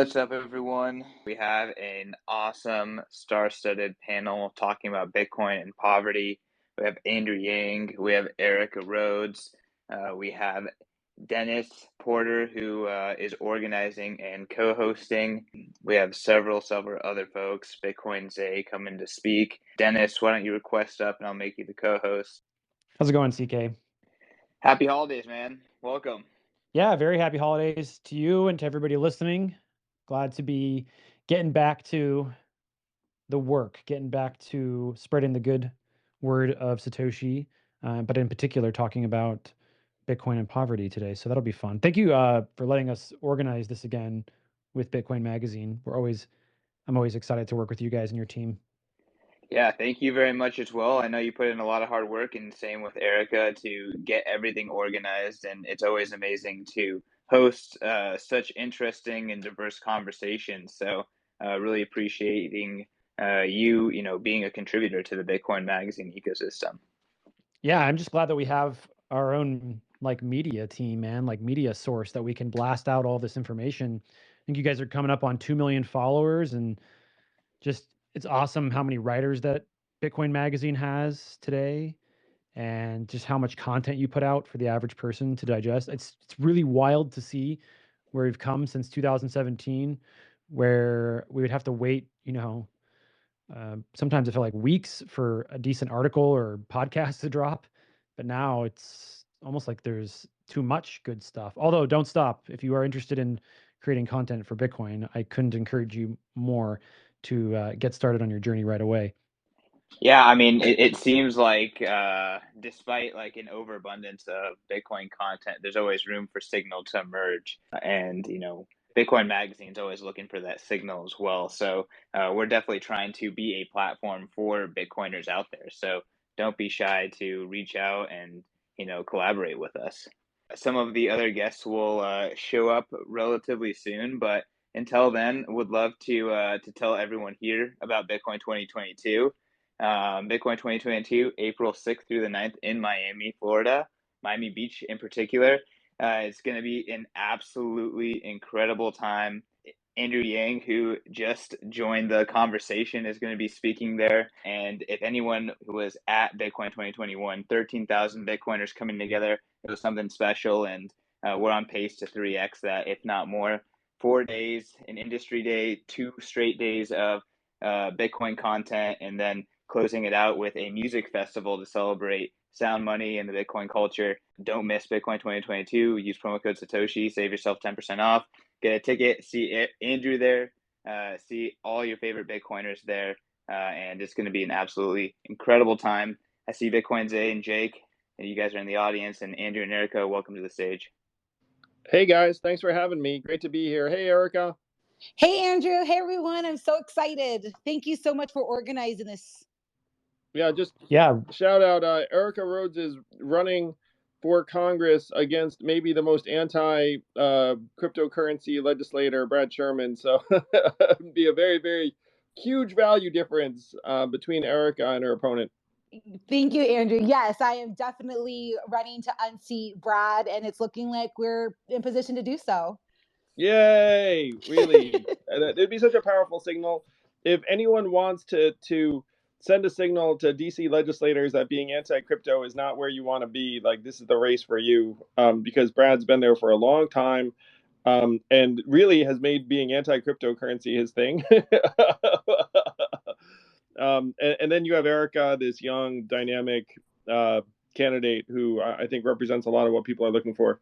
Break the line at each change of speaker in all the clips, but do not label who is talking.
What's up, everyone? We have an awesome star-studded panel talking about Bitcoin and poverty. We have Andrew Yang, we have Erica Rhodes, we have Dennis Porter, who is organizing and co-hosting. We have several other folks, Bitcoin Zay, coming to speak. Dennis, why don't you request up and I'll make you the co-host.
How's it going, CK?
Happy holidays, man. Welcome.
Yeah, very happy holidays to you and to everybody listening. Glad to be getting back to the work, getting back to spreading the good word of Satoshi, but in particular talking about Bitcoin and poverty today. So that'll be fun. Thank you for letting us organize this again with Bitcoin Magazine. I'm always excited to work with you guys and your team.
Yeah, thank you very much as well. I know you put in a lot of hard work, and same with Erica to get everything organized. And it's always amazing to host such interesting and diverse conversations. So, really appreciating you being a contributor to the Bitcoin Magazine ecosystem.
Yeah, I'm just glad that we have our own media team, man, media source that we can blast out all this information. I think you guys are coming up on 2 million followers, and just it's awesome how many writers that Bitcoin Magazine has today, and just how much content you put out for the average person to digest. It's really wild to see where we've come since 2017, where we would have to wait, sometimes it felt like weeks for a decent article or podcast to drop, but now it's almost like there's too much good stuff. Although, don't stop. If you are interested in creating content for Bitcoin, I couldn't encourage you more to get started on your journey right away.
Yeah, I mean, it seems like despite like an overabundance of Bitcoin content, there's always room for signal to emerge. And, Bitcoin Magazine's always looking for that signal as well. So we're definitely trying to be a platform for Bitcoiners out there. So don't be shy to reach out and, collaborate with us. Some of the other guests will show up relatively soon, but until then, would love to tell everyone here about Bitcoin 2022. Bitcoin 2022, April 6th through the 9th in Miami, Florida, Miami Beach in particular. It's going to be an absolutely incredible time. Andrew Yang, who just joined the conversation, is going to be speaking there. And if anyone who was at Bitcoin 2021, 13,000 Bitcoiners coming together, it was something special. And we're on pace to 3x that, if not more. 4 days, an industry day, 2 straight days of Bitcoin content, and then closing it out with a music festival to celebrate sound money and the Bitcoin culture. Don't miss Bitcoin 2022. Use promo code Satoshi, save yourself 10% off. Get a ticket, see Andrew there, see all your favorite Bitcoiners there, and it's going to be an absolutely incredible time. I see Bitcoin Zay and Jake, and you guys are in the audience, and Andrew and Erica, welcome to the stage.
Hey guys, thanks for having me. Great to be here. Hey Erica.
Hey Andrew. Hey everyone. I'm so excited. Thank you so much for organizing this.
Yeah, shout out. Erica Rhodes is running for Congress against maybe the most anti cryptocurrency legislator, Brad Sherman. So it'd be a very, very huge value difference between Erica and her opponent.
Thank you, Andrew. Yes, I am definitely running to unseat Brad, and it's looking like we're in position to do so.
Yay! Really, it'd be such a powerful signal. If anyone wants to send a signal to DC legislators that being anti-crypto is not where you want to be, like this is the race for you, because Brad's been there for a long time, and really has made being anti-cryptocurrency his thing. And then you have Erica, this young, dynamic candidate who I think represents a lot of what people are looking for.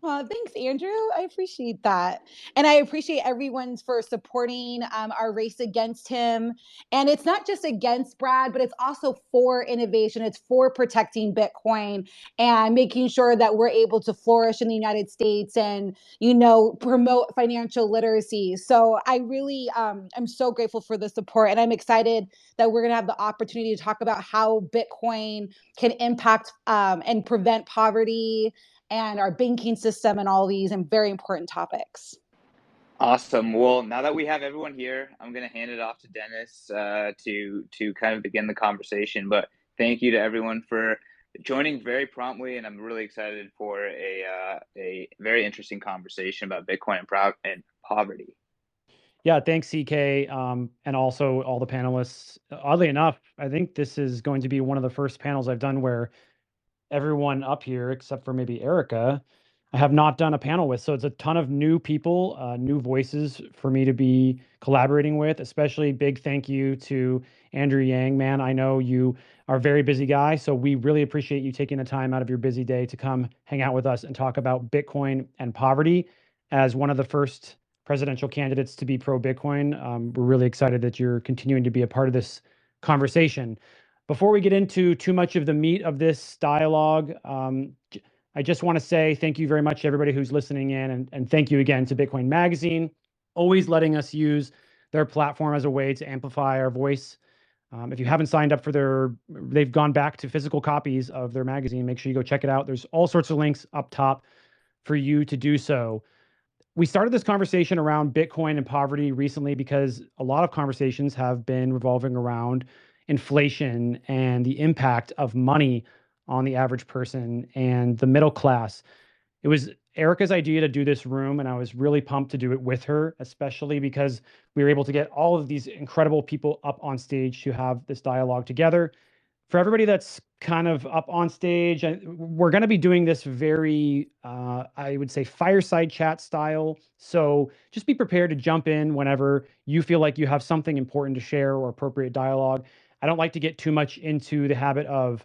Well, thanks, Andrew. I appreciate that. And I appreciate everyone's for supporting our race against him. And it's not just against Brad, but it's also for innovation. It's for protecting Bitcoin and making sure that we're able to flourish in the United States and, promote financial literacy. So I really am so grateful for the support. And I'm excited that we're going to have the opportunity to talk about how Bitcoin can impact and prevent poverty and our banking system and all these and very important topics.
Awesome. Well, now that we have everyone here, I'm going to hand it off to Dennis to kind of begin the conversation. But thank you to everyone for joining very promptly, and I'm really excited for a very interesting conversation about Bitcoin and poverty.
Yeah, thanks, CK, and also all the panelists. Oddly enough, I think this is going to be one of the first panels I've done where everyone up here, except for maybe Erica, I have not done a panel with. So it's a ton of new people, new voices for me to be collaborating with. Especially big thank you to Andrew Yang, man. I know you are a very busy guy, so we really appreciate you taking the time out of your busy day to come hang out with us and talk about Bitcoin and poverty. As one of the first presidential candidates to be pro Bitcoin, we're really excited that you're continuing to be a part of this conversation. Before we get into too much of the meat of this dialogue, I just want to say thank you very much to everybody who's listening in, and thank you again to Bitcoin Magazine, always letting us use their platform as a way to amplify our voice. If you haven't signed up for they've gone back to physical copies of their magazine. Make sure you go check it out. There's all sorts of links up top for you to do so. We started this conversation around Bitcoin and poverty recently because a lot of conversations have been revolving around inflation and the impact of money on the average person and the middle class. It was Erica's idea to do this room, and I was really pumped to do it with her, especially because we were able to get all of these incredible people up on stage to have this dialogue together. For everybody that's kind of up on stage, we're going to be doing this very, I would say, fireside chat style. So just be prepared to jump in whenever you feel like you have something important to share or appropriate dialogue. I don't like to get too much into the habit of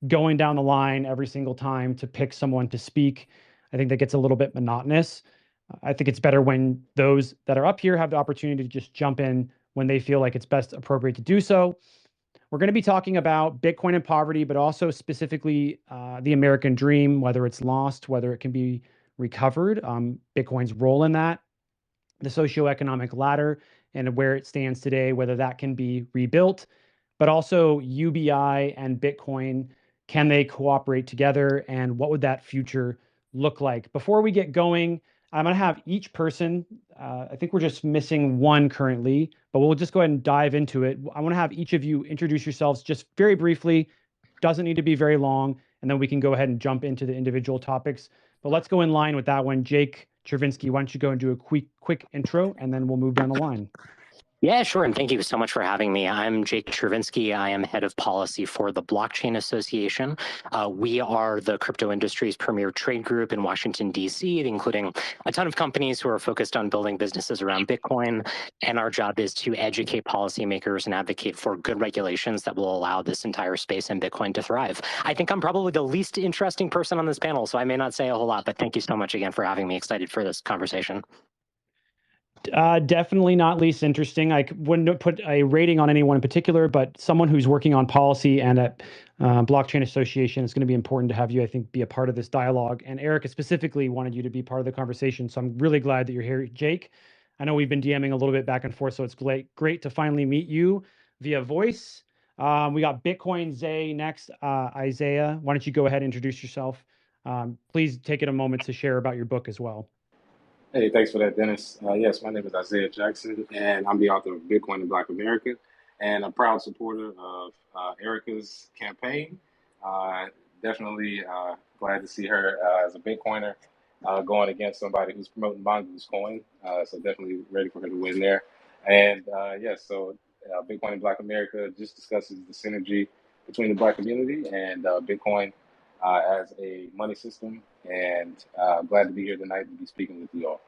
going down the line every single time to pick someone to speak. I think that gets a little bit monotonous. I think it's better when those that are up here have the opportunity to just jump in when they feel like it's best appropriate to do so. We're going to be talking about Bitcoin and poverty, but also specifically the American dream, whether it's lost, whether it can be recovered, Bitcoin's role in that, the socioeconomic ladder, and where it stands today, whether that can be rebuilt, but also UBI and Bitcoin. Can they cooperate together, and what would that future look like? Before we get going, I'm going to have each person, I think we're just missing one currently, but we'll just go ahead and dive into it. I want to have each of you introduce yourselves just very briefly. Doesn't need to be very long, and then we can go ahead and jump into the individual topics. But let's go in line with that one. Jake Travinsky, why don't you go and do a quick intro, and then we'll move down the line.
Yeah, sure. And thank you so much for having me. I'm Jake Travinsky. I am head of policy for the Blockchain Association. We are the crypto industry's premier trade group in Washington, D.C., including a ton of companies who are focused on building businesses around Bitcoin. And our job is to educate policymakers and advocate for good regulations that will allow this entire space and Bitcoin to thrive. I think I'm probably the least interesting person on this panel, so I may not say a whole lot, but thank you so much again for having me. Excited for this conversation.
Definitely not least interesting. I wouldn't put a rating on anyone in particular, but someone who's working on policy and at Blockchain Association, it's going to be important to have you, I think, be a part of this dialogue. And Erica specifically wanted you to be part of the conversation. So I'm really glad that you're here. Jake, I know we've been DMing a little bit back and forth, so it's great to finally meet you via voice. We got Bitcoin Zay next. Isaiah, why don't you go ahead and introduce yourself? Please take it a moment to share about your book as well.
Hey, thanks for that, Dennis. Yes, my name is Isaiah Jackson, and I'm the author of Bitcoin in Black America, and a proud supporter of Erica's campaign. Definitely glad to see her as a Bitcoiner going against somebody who's promoting Mongoose coin. So definitely ready for her to win there. And yes, so Bitcoin in Black America just discusses the synergy between the Black community and Bitcoin as a money system, and glad to be here tonight to be speaking with you all.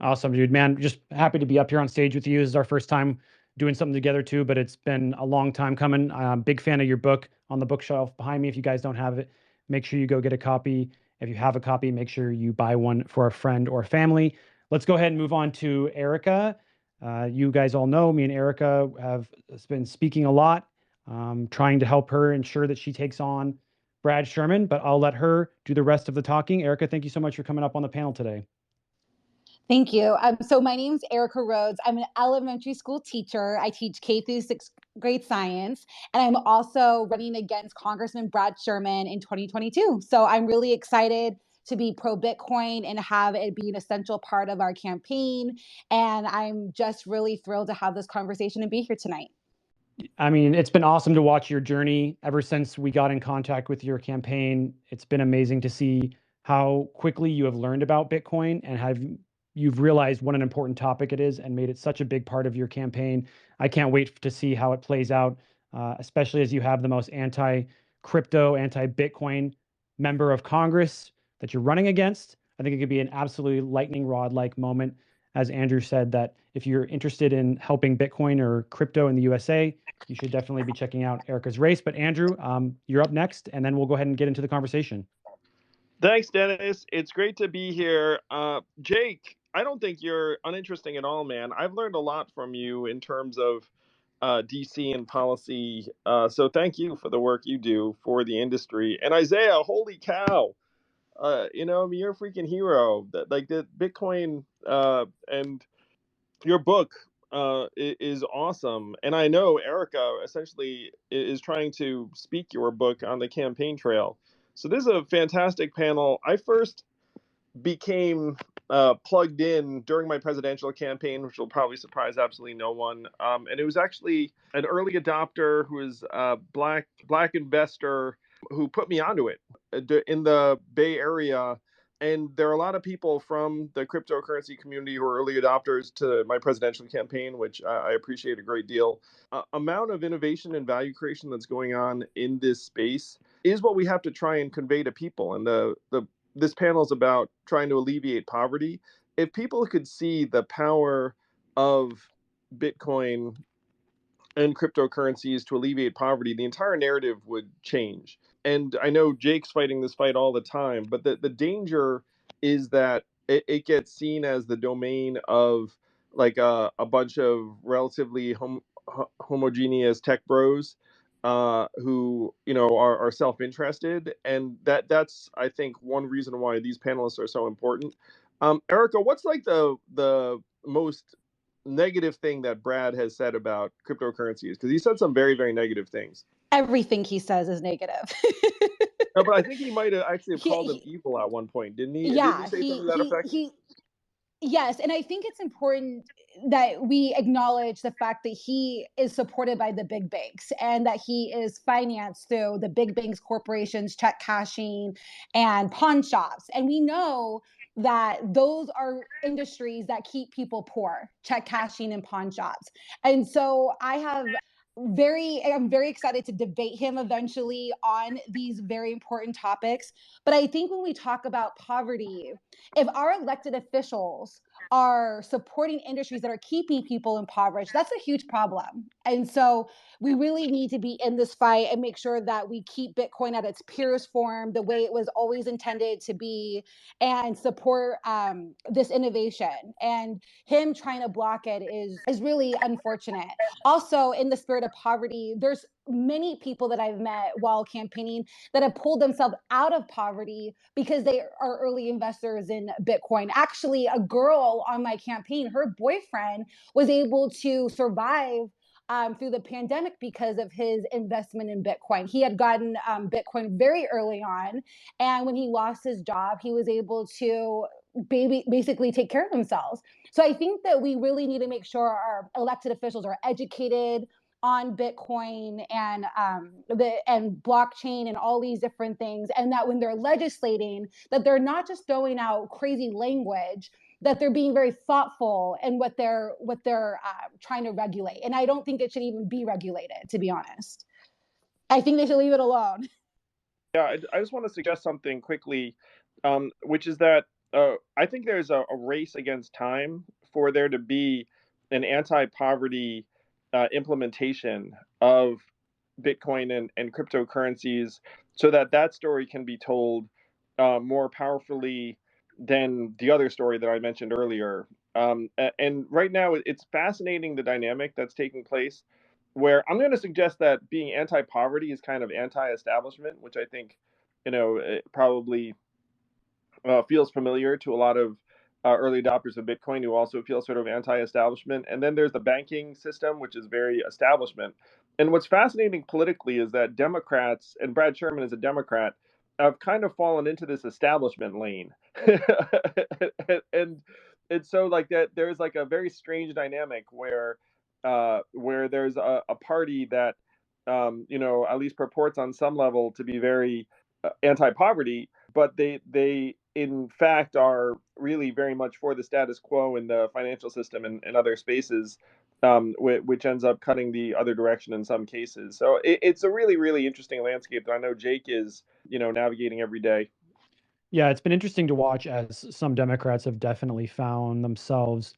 Awesome, dude, man. Just happy to be up here on stage with you. This is our first time doing something together too, but it's been a long time coming. I'm a big fan of your book on the bookshelf behind me. If you guys don't have it, make sure you go get a copy. If you have a copy, make sure you buy one for a friend or family. Let's go ahead and move on to Erica. You guys all know me and Erica have been speaking a lot, trying to help her ensure that she takes on Brad Sherman, but I'll let her do the rest of the talking. Erica, thank you so much for coming up on the panel today.
Thank you. So my name's Erica Rhodes. I'm an elementary school teacher. I teach K through 6th grade science, and I'm also running against Congressman Brad Sherman in 2022. So I'm really excited to be pro Bitcoin and have it be an essential part of our campaign. And I'm just really thrilled to have this conversation and be here tonight.
I mean, it's been awesome to watch your journey ever since we got in contact with your campaign. It's been amazing to see how quickly you have learned about Bitcoin and have you've realized what an important topic it is and made it such a big part of your campaign. I can't wait to see how it plays out, especially as you have the most anti-crypto, anti-Bitcoin member of Congress that you're running against. I think it could be an absolutely lightning rod-like moment. As Andrew said, that if you're interested in helping Bitcoin or crypto in the USA, you should definitely be checking out Erica's race. But Andrew, you're up next, and then we'll go ahead and get into the conversation.
Thanks, Dennis. It's great to be here. Jake, I don't think you're uninteresting at all, man. I've learned a lot from you in terms of DC and policy. So thank you for the work you do for the industry. And Isaiah, holy cow. You know, I mean, you're a freaking hero. Like the Bitcoin and your book is awesome. And I know Erica essentially is trying to speak your book on the campaign trail. So this is a fantastic panel. I first became plugged in during my presidential campaign, which will probably surprise absolutely no one. And it was actually an early adopter who is a black investor who put me onto it in the Bay Area. And there are a lot of people from the cryptocurrency community who are early adopters to my presidential campaign, which I appreciate a great deal. Amount of innovation and value creation that's going on in this space is what we have to try and convey to people. And this panel is about trying to alleviate poverty. If people could see the power of Bitcoin and cryptocurrencies to alleviate poverty, the entire narrative would change. And I know Jake's fighting this fight all the time, but the danger is that it gets seen as the domain of like a bunch of relatively homogeneous tech bros who are self-interested, and that's I think one reason why these panelists are so important. Erica, what's like the most negative thing that Brad has said about cryptocurrencies? Because he said some very, very negative things.
Everything he says is negative.
No, but I think he might have actually called them evil at one point, didn't he? Didn't he say something to that effect?
Yes, and I think it's important that we acknowledge the fact that he is supported by the big banks and that he is financed through the big banks, corporations, check cashing, and pawn shops. And we know that those are industries that keep people poor, check cashing and pawn shops. And so I'm very excited to debate him eventually on these very important topics. But I think when we talk about poverty, if our elected officials are supporting industries that are keeping people impoverished, that's a huge problem. And so we really need to be in this fight and make sure that we keep Bitcoin at its purest form, the way it was always intended to be, and support this innovation. And him trying to block it is really unfortunate. Also, in the spirit of poverty, there's many people that I've met while campaigning that have pulled themselves out of poverty because they are early investors in Bitcoin. Actually, a girl on my campaign, her boyfriend was able to survive through the pandemic because of his investment in Bitcoin. He had gotten Bitcoin very early on, and when he lost his job, he was able to basically take care of themselves. So I think that we really need to make sure our elected officials are educated on Bitcoin and blockchain and all these different things, and that when they're legislating, that they're not just throwing out crazy language, that they're being very thoughtful in what they're trying to regulate. And I don't think it should even be regulated, to be honest. I think they should leave it alone.
Yeah, I just want to suggest something quickly, which is that I think there's a race against time for there to be an anti-poverty implementation of Bitcoin and cryptocurrencies, so that story can be told more powerfully than the other story that I mentioned earlier. And right now, it's fascinating the dynamic that's taking place, where I'm going to suggest that being anti-poverty is kind of anti-establishment, which I think, it probably feels familiar to a lot of early adopters of Bitcoin who also feel sort of anti-establishment. And then there's the banking system, which is very establishment. And what's fascinating politically is that Democrats, and Brad Sherman is a Democrat, have kind of fallen into this establishment lane. and so like that, there's like a very strange dynamic where there's a party that at least purports on some level to be very anti-poverty, but they in fact are really very much for the status quo in the financial system and other spaces, which ends up cutting the other direction in some cases. So it's a really, really interesting landscape that I know Jake is, navigating every day.
Yeah, it's been interesting to watch as some Democrats have definitely found themselves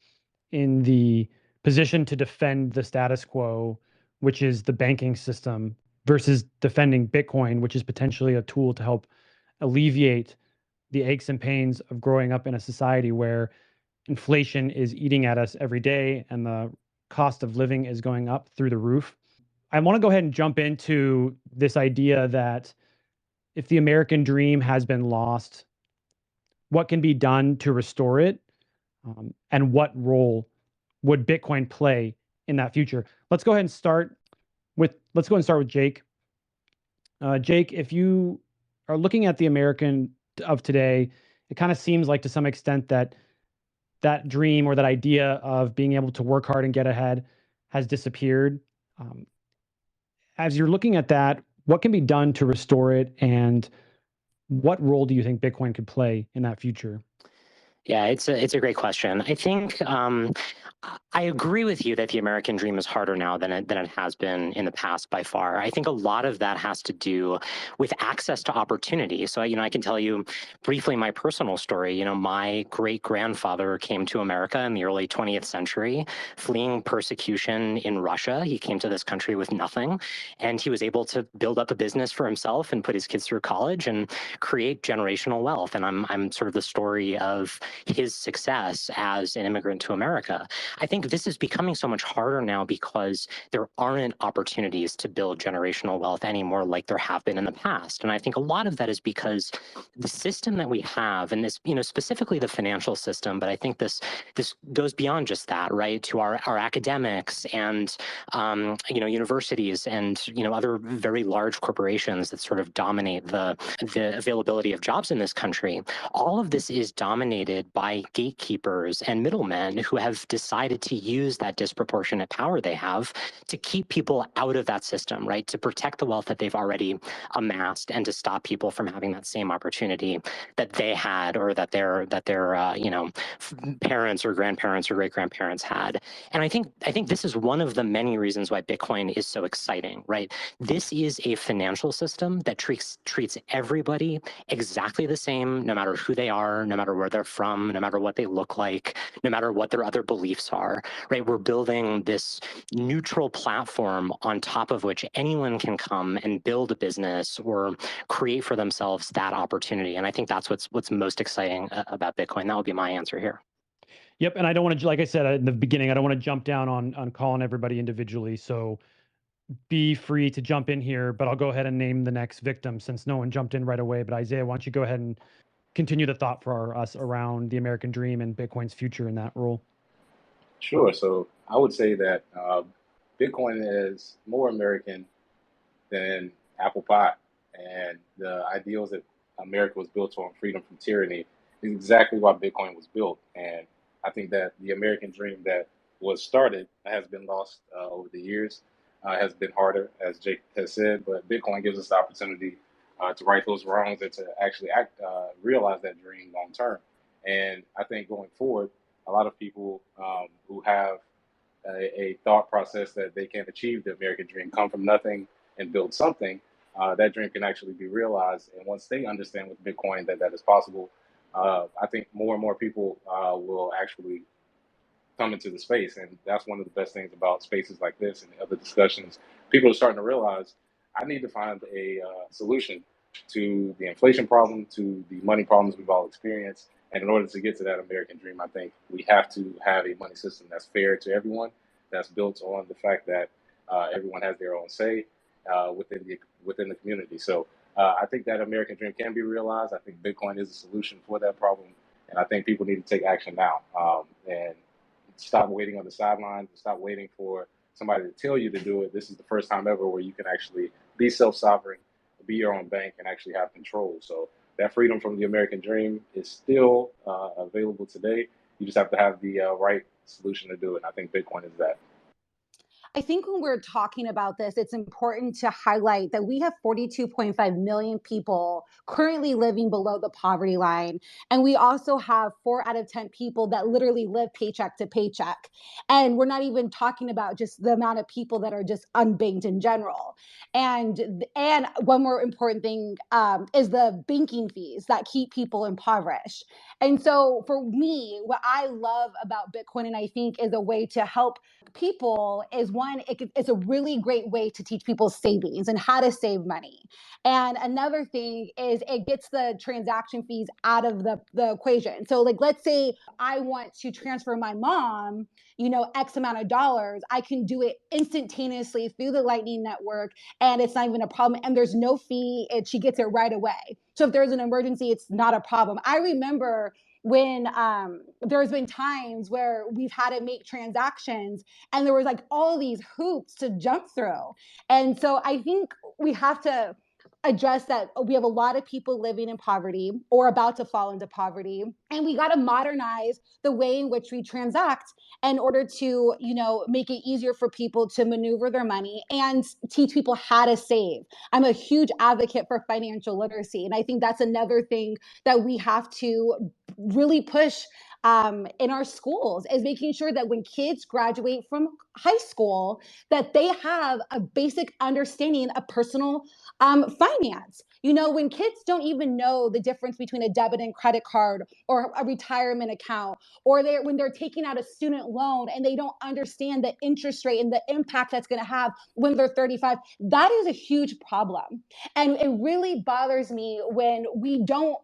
in the position to defend the status quo, which is the banking system, versus defending Bitcoin, which is potentially a tool to help alleviate the aches and pains of growing up in a society where inflation is eating at us every day and the cost of living is going up through the roof. I want to go ahead and jump into this idea that if the American dream has been lost, what can be done to restore it? And what role would Bitcoin play in that future? Let's go ahead and start with Jake. Jake, if you are looking at the American of today, it kind of seems like to some extent that that dream or that idea of being able to work hard and get ahead has disappeared. Um, as you're looking at that, what can be done to restore it, and what role do you think Bitcoin could play in that future?
Yeah, it's a great question. I think I agree with you that the American dream is harder now than it has been in the past by far. I think a lot of that has to do with access to opportunity. So, I can tell you briefly my personal story. My great grandfather came to America in the early 20th century, fleeing persecution in Russia. He came to this country with nothing, and he was able to build up a business for himself and put his kids through college and create generational wealth. And I'm sort of the story of his success as an immigrant to America. I think this is becoming so much harder now because there aren't opportunities to build generational wealth anymore like there have been in the past. And I think a lot of that is because the system that we have, and this, specifically the financial system, but I think this goes beyond just that, right? To our academics and universities and other very large corporations that sort of dominate the availability of jobs in this country. All of this is dominated by gatekeepers and middlemen who have decided to use that disproportionate power they have to keep people out of that system, right? To protect the wealth that they've already amassed and to stop people from having that same opportunity that they had or that their parents or grandparents or great grandparents had. And I think this is one of the many reasons why Bitcoin is so exciting, right? This is a financial system that treats everybody exactly the same, no matter who they are, no matter where they're from, no matter what they look like, no matter what their other beliefs are, right? We're building this neutral platform on top of which anyone can come and build a business or create for themselves that opportunity. And I think that's what's most exciting about Bitcoin. That would be my answer here.
Yep, and I don't want to, like I said in the beginning, I don't want to jump down on calling everybody individually. So be free to jump in here, but I'll go ahead and name the next victim since no one jumped in right away. But Isaiah, why don't you go ahead and continue the thought for us around the American dream and Bitcoin's future in that role?
Sure. So I would say that Bitcoin is more American than apple pie, and the ideals that America was built on, freedom from tyranny, is exactly why Bitcoin was built. And I think that the American dream that was started has been lost over the years, has been harder, as Jake has said. But Bitcoin gives us the opportunity to right those wrongs and to actually realize that dream long term. And I think going forward, a lot of people who have a thought process that they can achieve the American dream, come from nothing and build something, that dream can actually be realized. And once they understand with Bitcoin that is possible, I think more and more people will actually come into the space. And that's one of the best things about spaces like this and the other discussions. People are starting to realize I need to find a solution to the inflation problem, to the money problems we've all experienced. And in order to get to that American dream, I think we have to have a money system that's fair to everyone, that's built on the fact that everyone has their own say within the community. So I think that American dream can be realized. I think Bitcoin is a solution for that problem, and I think people need to take action now and stop waiting on the sidelines, stop waiting for somebody to tell you to do it. This is the first time ever where you can actually be self-sovereign, be your own bank, and actually have control. So that freedom from the American dream is still available today. You just have to have the right solution to do it. And I think Bitcoin is that.
I think when we're talking about this, it's important to highlight that we have 42.5 million people currently living below the poverty line. And we also have 4 out of 10 people that literally live paycheck to paycheck. And we're not even talking about just the amount of people that are just unbanked in general. And one more important thing is the banking fees that keep people impoverished. And so for me, what I love about Bitcoin, and I think is a way to help people, is one, it's a really great way to teach people savings and how to save money. And another thing is it gets the transaction fees out of the equation. So like, let's say I want to transfer my mom, X amount of dollars, I can do it instantaneously through the Lightning Network, and it's not even a problem. And there's no fee, and she gets it right away. So if there's an emergency, it's not a problem. I remember when there's been times where we've had to make transactions and there was like all these hoops to jump through. And so I think we have to address that we have a lot of people living in poverty or about to fall into poverty, and we got to modernize the way in which we transact in order to make it easier for people to maneuver their money and teach people how to save. I'm a huge advocate for financial literacy, and I think that's another thing that we have to really push in our schools, is making sure that when kids graduate from high school, that they have a basic understanding of personal finance. When kids don't even know the difference between a debit and credit card or a retirement account, or when they're taking out a student loan and they don't understand the interest rate and the impact that's going to have when they're 35, that is a huge problem. And it really bothers me when we don't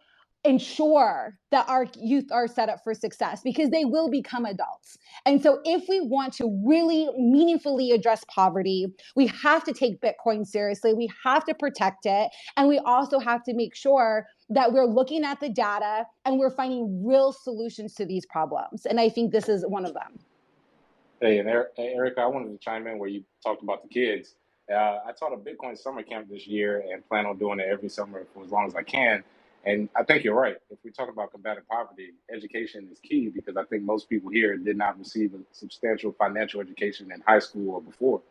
ensure that our youth are set up for success, because they will become adults. And so if we want to really meaningfully address poverty, we have to take Bitcoin seriously. We have to protect it. And we also have to make sure that we're looking at the data and we're finding real solutions to these problems. And I think this is one of them.
Hey, and Erica, I wanted to chime in where you talked about the kids. I taught a Bitcoin summer camp this year and plan on doing it every summer for as long as I can. And I think you're right. If we talk about combating poverty, education is key, because I think most people here did not receive a substantial financial education in high school or before.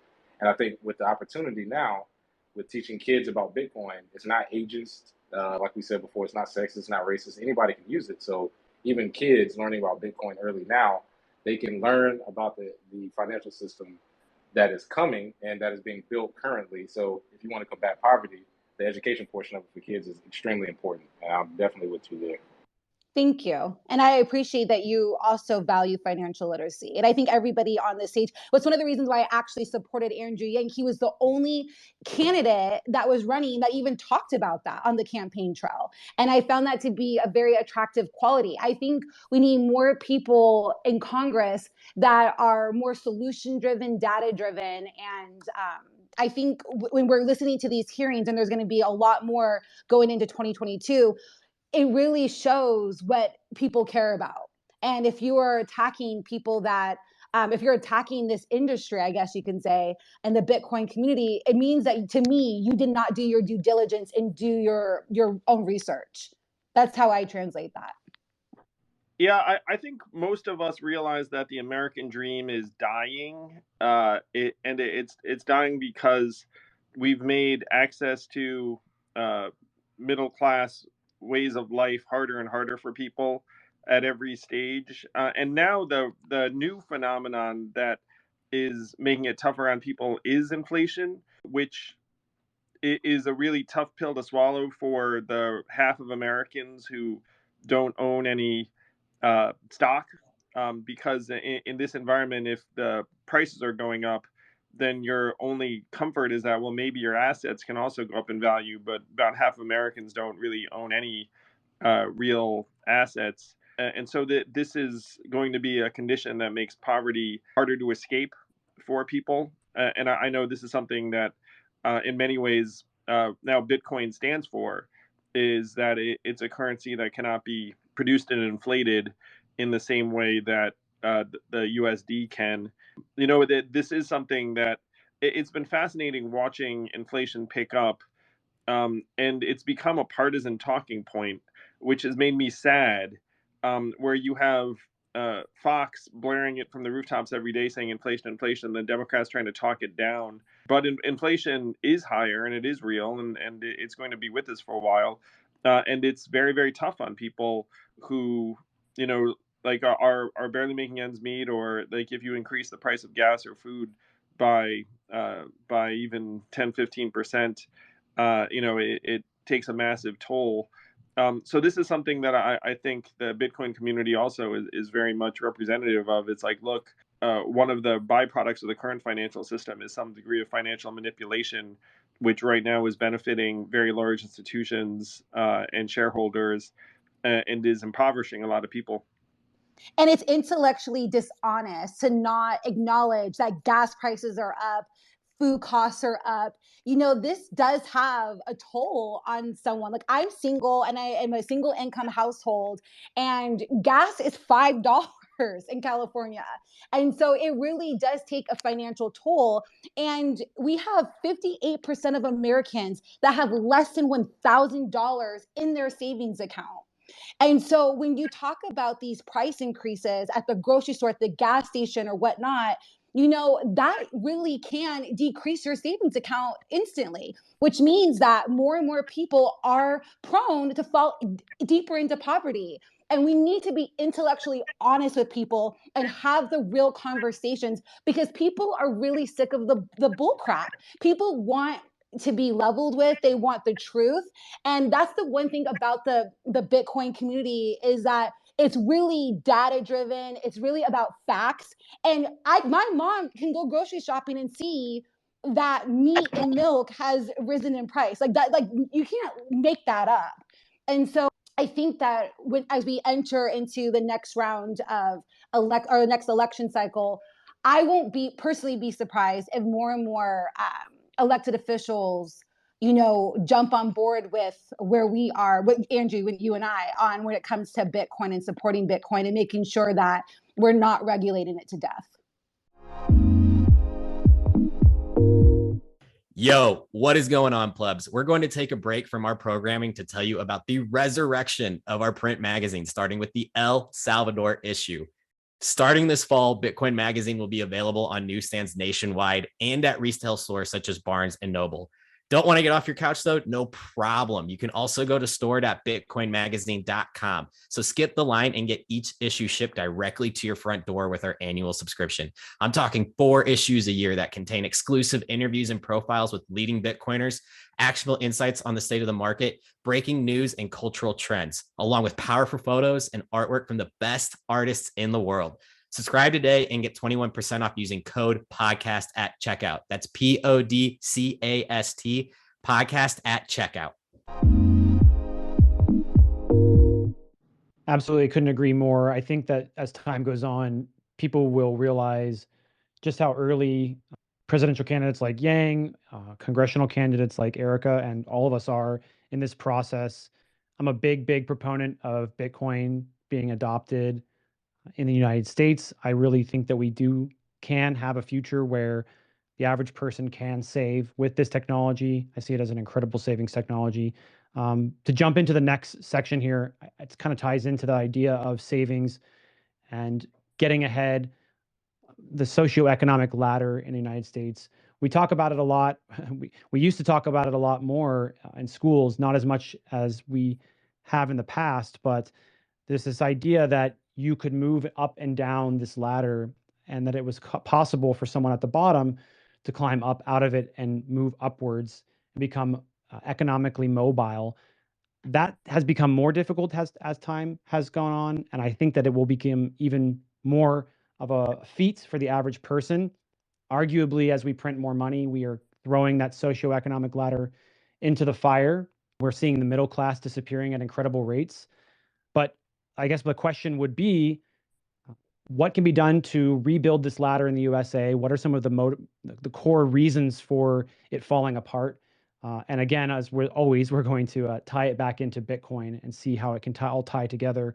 And I think with the opportunity now, with teaching kids about Bitcoin, it's not ageist. Like we said before, it's not sexist, it's not racist. Anybody can use it. So even kids learning about Bitcoin early now, they can learn about the financial system that is coming and that is being built currently. So if you want to combat poverty, the education portion of it for kids is extremely important. And I'm definitely with you there.
Thank you. And I appreciate that you also value financial literacy. And I think everybody on this stage was one of the reasons why I actually supported Andrew Yang. He was the only candidate that was running that even talked about that on the campaign trail. And I found that to be a very attractive quality. I think we need more people in Congress that are more solution driven, data driven. And I think when we're listening to these hearings, and there's going to be a lot more going into 2022, it really shows what people care about. And if you are attacking people that, if you're attacking this industry, I guess you can say, and the Bitcoin community, it means that, to me, you did not do your due diligence and do your own research. That's how I translate that.
Yeah, I think most of us realize that the American dream is dying. It's dying because we've made access to middle class ways of life harder and harder for people at every stage. And now the new phenomenon that is making it tougher on people is inflation, which is a really tough pill to swallow for the half of Americans who don't own any stock, because in this environment, if the prices are going up, then your only comfort is that, well, maybe your assets can also go up in value, but about half of Americans don't really own any real assets. And so this is going to be a condition that makes poverty harder to escape for people. And I know this is something that in many ways now Bitcoin stands for, is that it's a currency that cannot be produced and inflated in the same way that the USD can. This is something that it's been fascinating watching inflation pick up, and it's become a partisan talking point, which has made me sad, where you have Fox blaring it from the rooftops every day saying inflation, inflation, the Democrats trying to talk it down. But inflation is higher and it is real, and it's going to be with us for a while. And it's very, very tough on people who, like are barely making ends meet, or like if you increase the price of gas or food by even 10-15%, it takes a massive toll. So this is something that I think the Bitcoin community also is very much representative of. It's like, look, one of the byproducts of the current financial system is some degree of financial manipulation, which right now is benefiting very large institutions and shareholders, and is impoverishing a lot of people.
And it's intellectually dishonest to not acknowledge that gas prices are up, food costs are up. This does have a toll on someone. Like, I'm single and I am a single income household, and gas is $5 in California. And so it really does take a financial toll. And we have 58% of Americans that have less than $1,000 in their savings account. And so when you talk about these price increases at the grocery store, at the gas station or whatnot, that really can decrease your savings account instantly, which means that more and more people are prone to fall deeper into poverty. And we need to be intellectually honest with people and have the real conversations, because people are really sick of the bull crap. People want to be leveled with. They want the truth. And that's the one thing about the Bitcoin community, is that it's really data driven. It's really about facts. And my mom can go grocery shopping and see that meat and milk has risen in price. Like that, like you can't make that up. And so I think that as we enter into the next round of next election cycle, I won't personally be surprised if more and more elected officials, jump on board with where we are, with Andrew, with you and I, on when it comes to Bitcoin and supporting Bitcoin and making sure that we're not regulating it to death.
Yo, what is going on, plebs? We're going to take a break from our programming to tell you about the resurrection of our print magazine, starting with the El Salvador issue. Starting this fall, Bitcoin Magazine will be available on newsstands nationwide and at retail stores such as Barnes & Noble. Don't want to get off your couch, though? No problem. You can also go to store.bitcoinmagazine.com. So skip the line and get each issue shipped directly to your front door with our annual subscription. I'm talking 4 issues a year that contain exclusive interviews and profiles with leading Bitcoiners, actionable insights on the state of the market, breaking news and cultural trends, along with powerful photos and artwork from the best artists in the world. Subscribe today and get 21% off using code podcast at checkout. That's PODCAST, podcast at checkout.
Absolutely. Couldn't agree more. I think that as time goes on, people will realize just how early presidential candidates like Yang, congressional candidates like Erica, and all of us are in this process. I'm a big proponent of Bitcoin being adopted in the United States. I really think that we can have a future where the average person can save with this technology. I see it as an incredible savings technology. To jump into the next section here, it kind of ties into the idea of savings and getting ahead, the socioeconomic ladder in the United States. We talk about it a lot. We used to talk about it a lot more in schools, not as much as we have in the past, but there's this idea that you could move up and down this ladder, and that it was possible for someone at the bottom to climb up out of it and move upwards and become economically mobile. That has become more difficult as time has gone on, and I think that it will become even more of a feat for the average person. Arguably, as we print more money, we are throwing that socioeconomic ladder into the fire. We're seeing the middle class disappearing at incredible rates. But I guess the question would be, what can be done to rebuild this ladder in the USA? What are some of the core reasons for it falling apart? And again, as we're going to tie it back into Bitcoin and see how it can all tie together.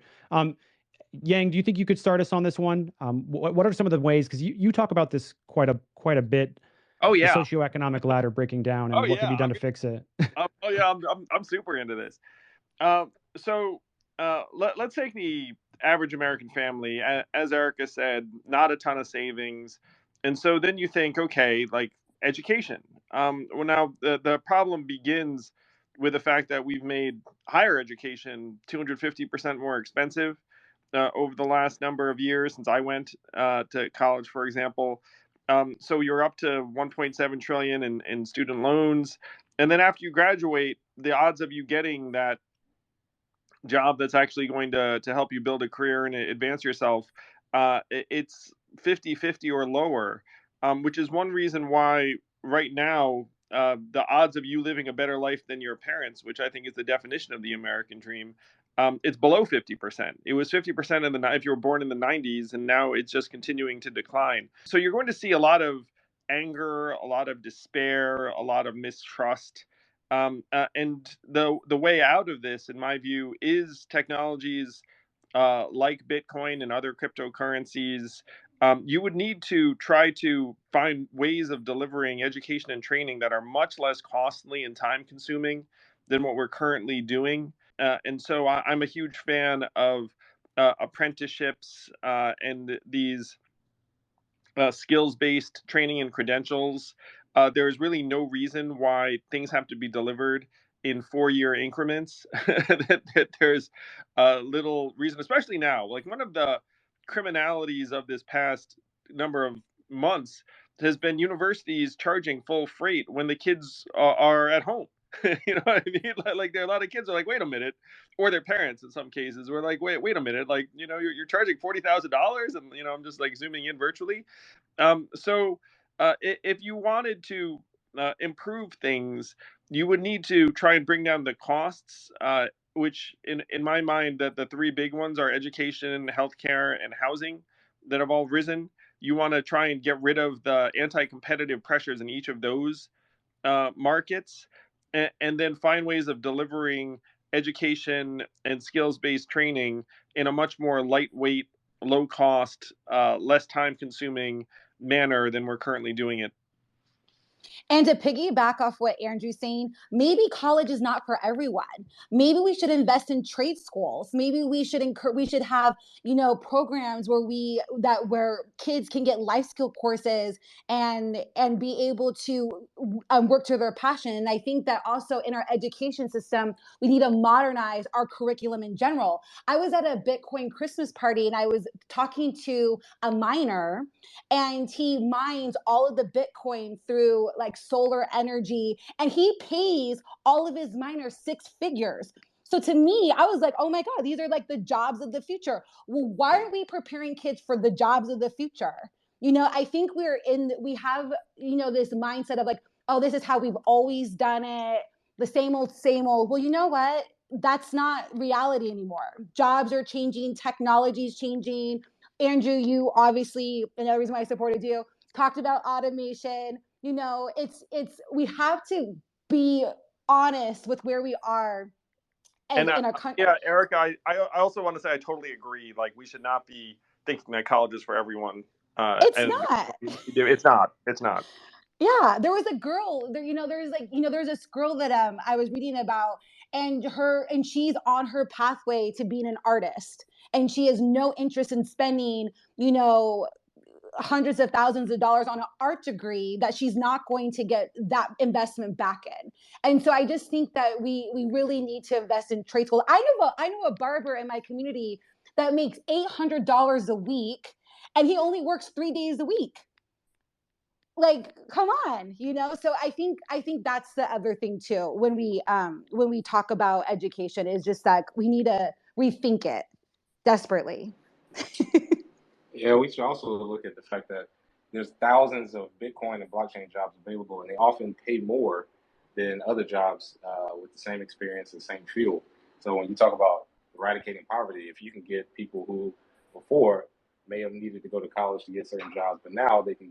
Yang, do you think you could start us on this one? What are some of the ways? Because you talk about this quite a bit.
Oh yeah,
the socioeconomic ladder breaking down and what can be done to fix it.
I'm super into this. Let's take the average American family, as Erica said, not a ton of savings. And so then you think, okay, like education. Well, now the problem begins with the fact that we've made higher education 250% more expensive over the last number of years since I went to college, for example. So you're up to 1.7 trillion in student loans. And then after you graduate, the odds of you getting that job that's actually going to help you build a career and advance yourself, it's 50-50 or lower, which is one reason why right now the odds of you living a better life than your parents, which I think is the definition of the American dream, it's below 50%. It was 50% if you were born in the 90s, and now it's just continuing to decline. So you're going to see a lot of anger, a lot of despair, a lot of mistrust. And the way out of this, in my view, is technologies like Bitcoin and other cryptocurrencies. You would need to try to find ways of delivering education and training that are much less costly and time consuming than what we're currently doing. And so I'm a huge fan of apprenticeships and these skills-based training and credentials. There is really no reason why things have to be delivered in 4-year increments. that there's little reason, especially now. Like one of the criminalities of this past number of months has been universities charging full freight when the kids are at home. You know what I mean? Like there are a lot of kids are like, wait a minute, or their parents in some cases were like, wait a minute, like you're charging $40,000, and I'm just like zooming in virtually. If you wanted to improve things, you would need to try and bring down the costs, which in my mind, that the three big ones are education, healthcare, and housing that have all risen. You want to try and get rid of the anti-competitive pressures in each of those markets, and then find ways of delivering education and skills-based training in a much more lightweight, low cost, less time consuming manner than we're currently doing it.
And to piggyback off what Andrew's saying, maybe college is not for everyone. Maybe we should invest in trade schools. Maybe we should have, programs where kids can get life skill courses and be able to work to their passion. And I think that also in our education system, we need to modernize our curriculum in general. I was at a Bitcoin Christmas party and I was talking to a miner, and he mines all of the Bitcoin through like solar energy, and he pays all of his miners 6 figures. So to me, I was like, oh my God, these are like the jobs of the future. Well, why aren't we preparing kids for the jobs of the future? I think we have, this mindset of like, oh, this is how we've always done it. The same old, same old. Well, you know what? That's not reality anymore. Jobs are changing. Technology is changing. Andrew, you obviously, and the reason why I supported you, talked about automation. We have to be honest with where we are
And
in our country.
yeah, Erica, I also want to say I totally agree. Like we should not be thinking that college is for everyone.
It's not.
It's not. It's not.
Yeah, there was a girl there. There's this girl that I was reading about, and she's on her pathway to being an artist, and she has no interest in spending hundreds of thousands of dollars on an art degree that she's not going to get that investment back in. And so I just think that we really need to invest in trade school. I know a barber in my community that makes $800 a week, and he only works 3 days a week. Like, come on, So I think that's the other thing too. When we talk about education, is just that we need to rethink it desperately.
Yeah, we should also look at the fact that there's thousands of Bitcoin and blockchain jobs available, and they often pay more than other jobs with the same experience and same field. So when you talk about eradicating poverty, if you can get people who before may have needed to go to college to get certain jobs, but now they can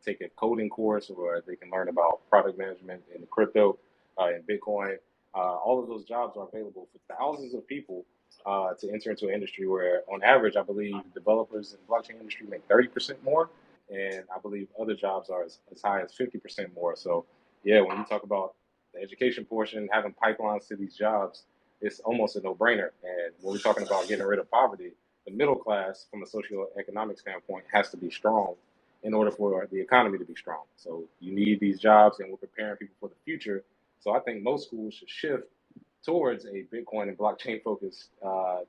take a coding course, or they can learn about product management in crypto and Bitcoin. All of those jobs are available for thousands of people to enter into an industry where, on average, I believe developers in the blockchain industry make 30% more, and I believe other jobs are as high as 50% more. So, yeah, when you talk about the education portion, having pipelines to these jobs, it's almost a no-brainer. And when we're talking about getting rid of poverty, the middle class, from a socioeconomic standpoint, has to be strong in order for the economy to be strong. So you need these jobs, and we're preparing people for the future. So I think most schools should shift towards a Bitcoin and blockchain focused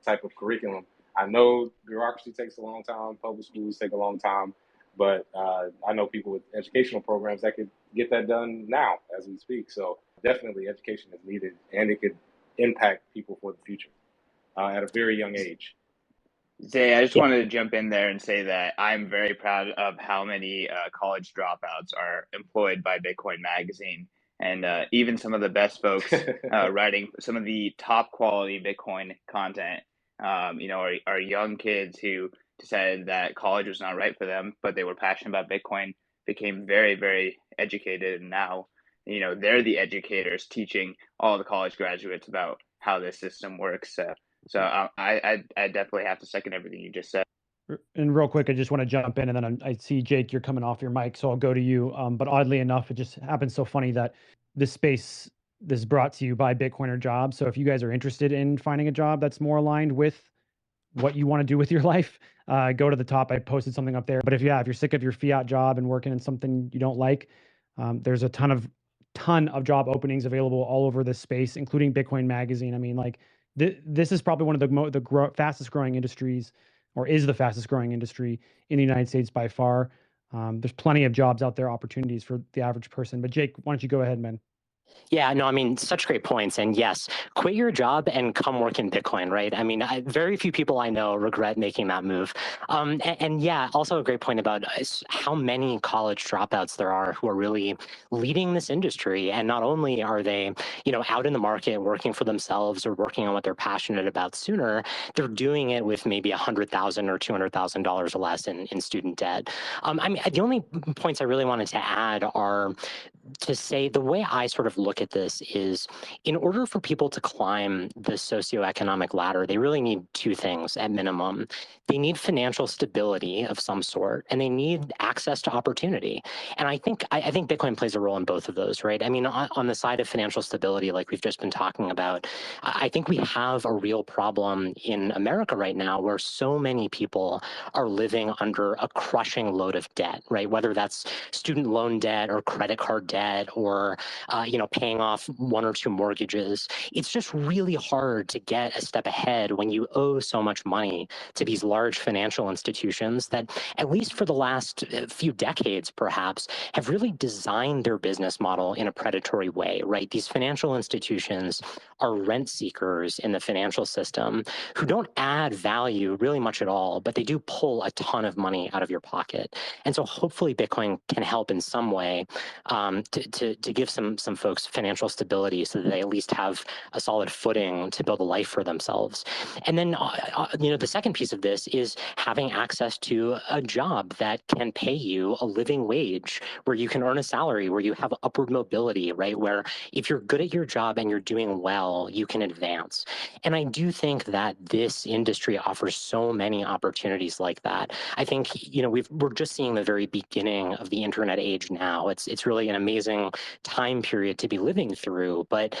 type of curriculum. I know bureaucracy takes a long time, public schools take a long time, but I know people with educational programs that could get that done now as we speak. So definitely education is needed, and it could impact people for the future at a very young age.
Zay, I just
Yeah.
wanted to jump in there and say that I'm very proud of how many college dropouts are employed by Bitcoin Magazine. And even some of the best folks writing some of the top quality Bitcoin content, are young kids who decided that college was not right for them, but they were passionate about Bitcoin, became very, very educated. And now, they're the educators teaching all the college graduates about how this system works. So I definitely have to second everything you just said.
And real quick, I just want to jump in, and then I see Jake, you're coming off your mic, so I'll go to you. But oddly enough, it just happens so funny that this is brought to you by Bitcoiner Jobs. So if you guys are interested in finding a job that's more aligned with what you want to do with your life, go to the top. I posted something up there. But if you're sick of your fiat job and working in something you don't like, there's a ton of job openings available all over this space, including Bitcoin Magazine. I mean, like this is probably one of the fastest growing industries, or is the fastest growing industry in the United States by far. There's plenty of jobs out there, opportunities for the average person. But Jake, why don't you go ahead, man?
Yeah, no, I mean, such great points. And yes, quit your job and come work in Bitcoin, right? I mean, very few people I know regret making that move. And yeah, also a great point about how many college dropouts there are who are really leading this industry. And not only are they, out in the market working for themselves or working on what they're passionate about sooner, they're doing it with maybe $100,000 or $200,000 or less in student debt. I mean, the only points I really wanted to add are to say the way I sort of look at this is, in order for people to climb the socioeconomic ladder, they really need two things at minimum. They need financial stability of some sort, and they need access to opportunity. And I think Bitcoin plays a role in both of those, right? I mean, on the side of financial stability, like we've just been talking about, I think we have a real problem in America right now where so many people are living under a crushing load of debt, right? Whether that's student loan debt or credit card debt, or paying off one or two mortgages. It's just really hard to get a step ahead when you owe so much money to these large financial institutions that, at least for the last few decades perhaps, have really designed their business model in a predatory way, right? These financial institutions are rent seekers in the financial system who don't add value really much at all, but they do pull a ton of money out of your pocket. And so hopefully Bitcoin can help in some way to give some folks financial stability so that they at least have a solid footing to build a life for themselves. And then, the second piece of this is having access to a job that can pay you a living wage, where you can earn a salary, where you have upward mobility, right? Where if you're good at your job and you're doing well, you can advance. And I do think that this industry offers so many opportunities like that. I think, we're just seeing the very beginning of the internet age now. It's really an amazing time period to be living through. But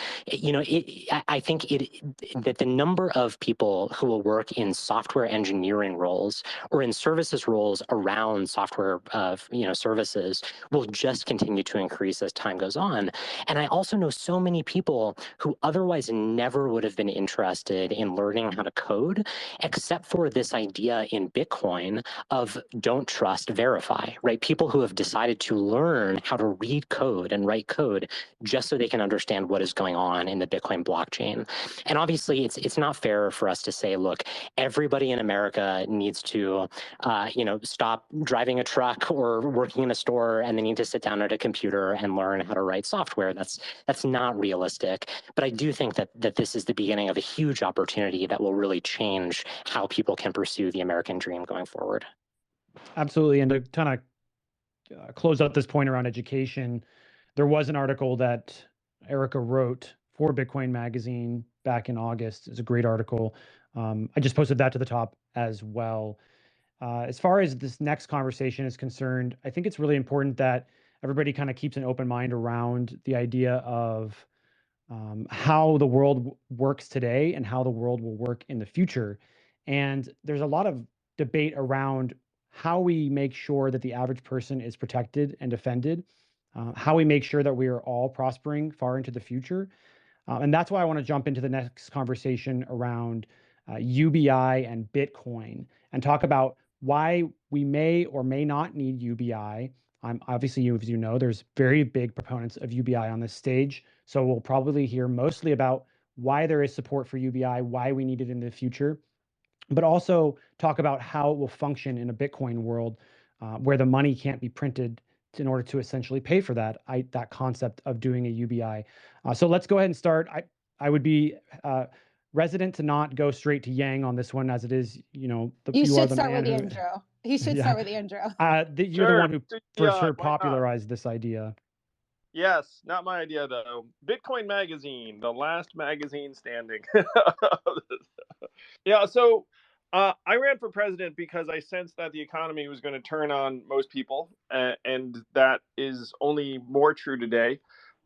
I think that the number of people who will work in software engineering roles or in services roles around software services will just continue to increase as time goes on. And I also know so many people who otherwise never would have been interested in learning how to code, except for this idea in Bitcoin of don't trust, verify, right? People who have decided to learn how to read code and write code just so they can understand what is going on in the Bitcoin blockchain. And obviously, it's not fair for us to say, look, everybody in America needs to, stop driving a truck or working in a store, and they need to sit down at a computer and learn how to write software. That's not realistic. But I do think that this is the beginning of a huge opportunity that will really change how people can pursue the American dream going forward.
Absolutely. And to kind of close out this point around education, there was an article that Erica wrote for Bitcoin Magazine back in August. It's a great article. I just posted that to the top as well. As far as this next conversation is concerned, I think it's really important that everybody kind of keeps an open mind around the idea of how the world works today and how the world will work in the future. And there's a lot of debate around how we make sure that the average person is protected and defended, how we make sure that we are all prospering far into the future. And that's why I want to jump into the next conversation around UBI and Bitcoin and talk about why we may or may not need UBI. Obviously, as you know, there's very big proponents of UBI on this stage. So we'll probably hear mostly about why there is support for UBI, why we need it in the future, but also talk about how it will function in a Bitcoin world where the money can't be printed in order to essentially pay for that concept of doing a UBI. So let's go ahead and start. I would be resident to not go straight to Yang on this one, as it is,
You
are
should
the
start
man
with
who,
Andrew. He should
yeah,
start with Andrew.
you're the one who for sure
why not?
popularized this idea.
Yes, not my idea though. Bitcoin Magazine, the last magazine standing. Yeah, so I ran for president because I sensed that the economy was going to turn on most people, and that is only more true today.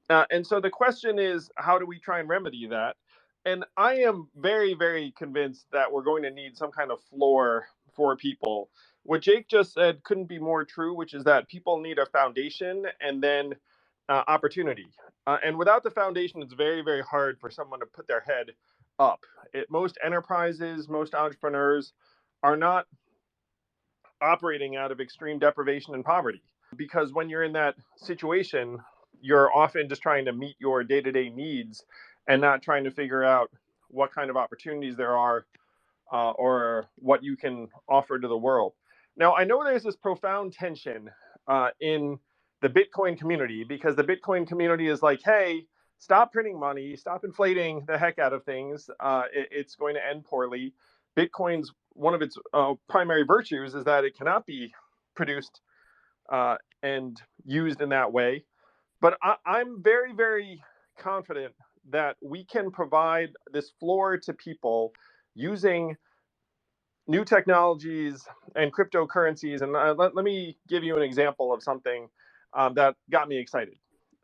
And so the question is, how do we try and remedy that? And I am very, very convinced that we're going to need some kind of floor for people. What Jake just said couldn't be more true, which is that people need a foundation and then opportunity. And without the foundation, it's very, very hard for someone to put their head up. Most enterprises, most entrepreneurs are not operating out of extreme deprivation and poverty, because when you're in that situation, you're often just trying to meet your day-to-day needs and not trying to figure out what kind of opportunities there are or what you can offer to the world. Now, I know there's this profound tension in the Bitcoin community, because the Bitcoin community is like, hey, stop printing money, stop inflating the heck out of things. It's going to end poorly. Bitcoin's one of its primary virtues is that it cannot be produced and used in that way. But I'm very, very confident that we can provide this floor to people using new technologies and cryptocurrencies. And let me give you an example of something that got me excited.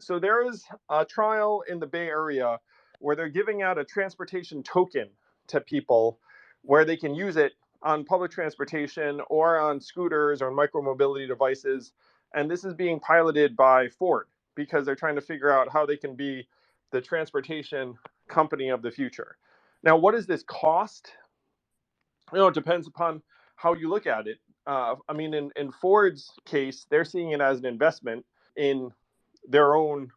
So there is a trial in the Bay Area where they're giving out a transportation token to people where they can use it on public transportation or on scooters or micromobility devices. And this is being piloted by Ford because they're trying to figure out how they can be the transportation company of the future. Now, what does this cost? It depends upon how you look at it. I mean, in Ford's case, they're seeing it as an investment in their own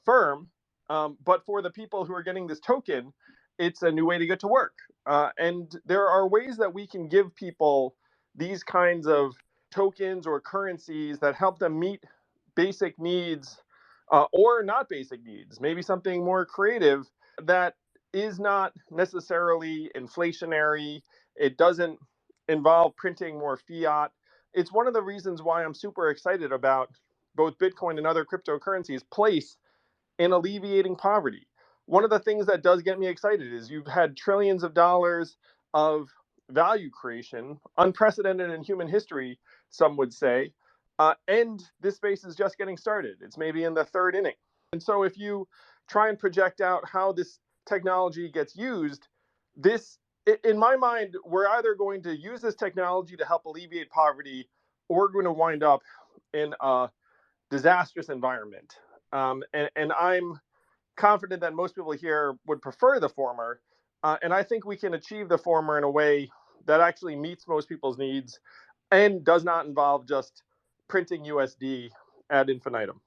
firm. But for the people who are getting this token, it's a new way to get to work. And there are ways that we can give people these kinds of tokens or currencies that help them meet basic needs or not basic needs, maybe something more creative that is not necessarily inflationary. It doesn't involve printing more fiat. It's one of the reasons why I'm super excited about both Bitcoin and other cryptocurrencies' place in alleviating poverty. One of the things that does get me excited is you've had trillions of dollars of value creation, unprecedented in human history, some would say, and this space is just getting started. It's maybe in the third inning. And so if you try and project out how this technology gets used, in my mind, we're either going to use this technology to help alleviate poverty, or we're going to wind up in a disastrous environment. And I'm confident that most people here would prefer the former. And I think we can achieve the former in a way that actually meets most people's needs and does not involve just printing USD ad infinitum.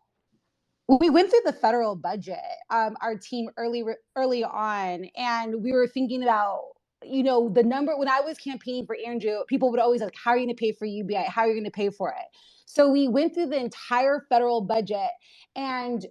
We went through the federal budget, our team early on, and we were thinking about, the number. When I was campaigning for Andrew, people would always like, how are you going to pay for UBI? How are you going to pay for it? So we went through the entire federal budget, and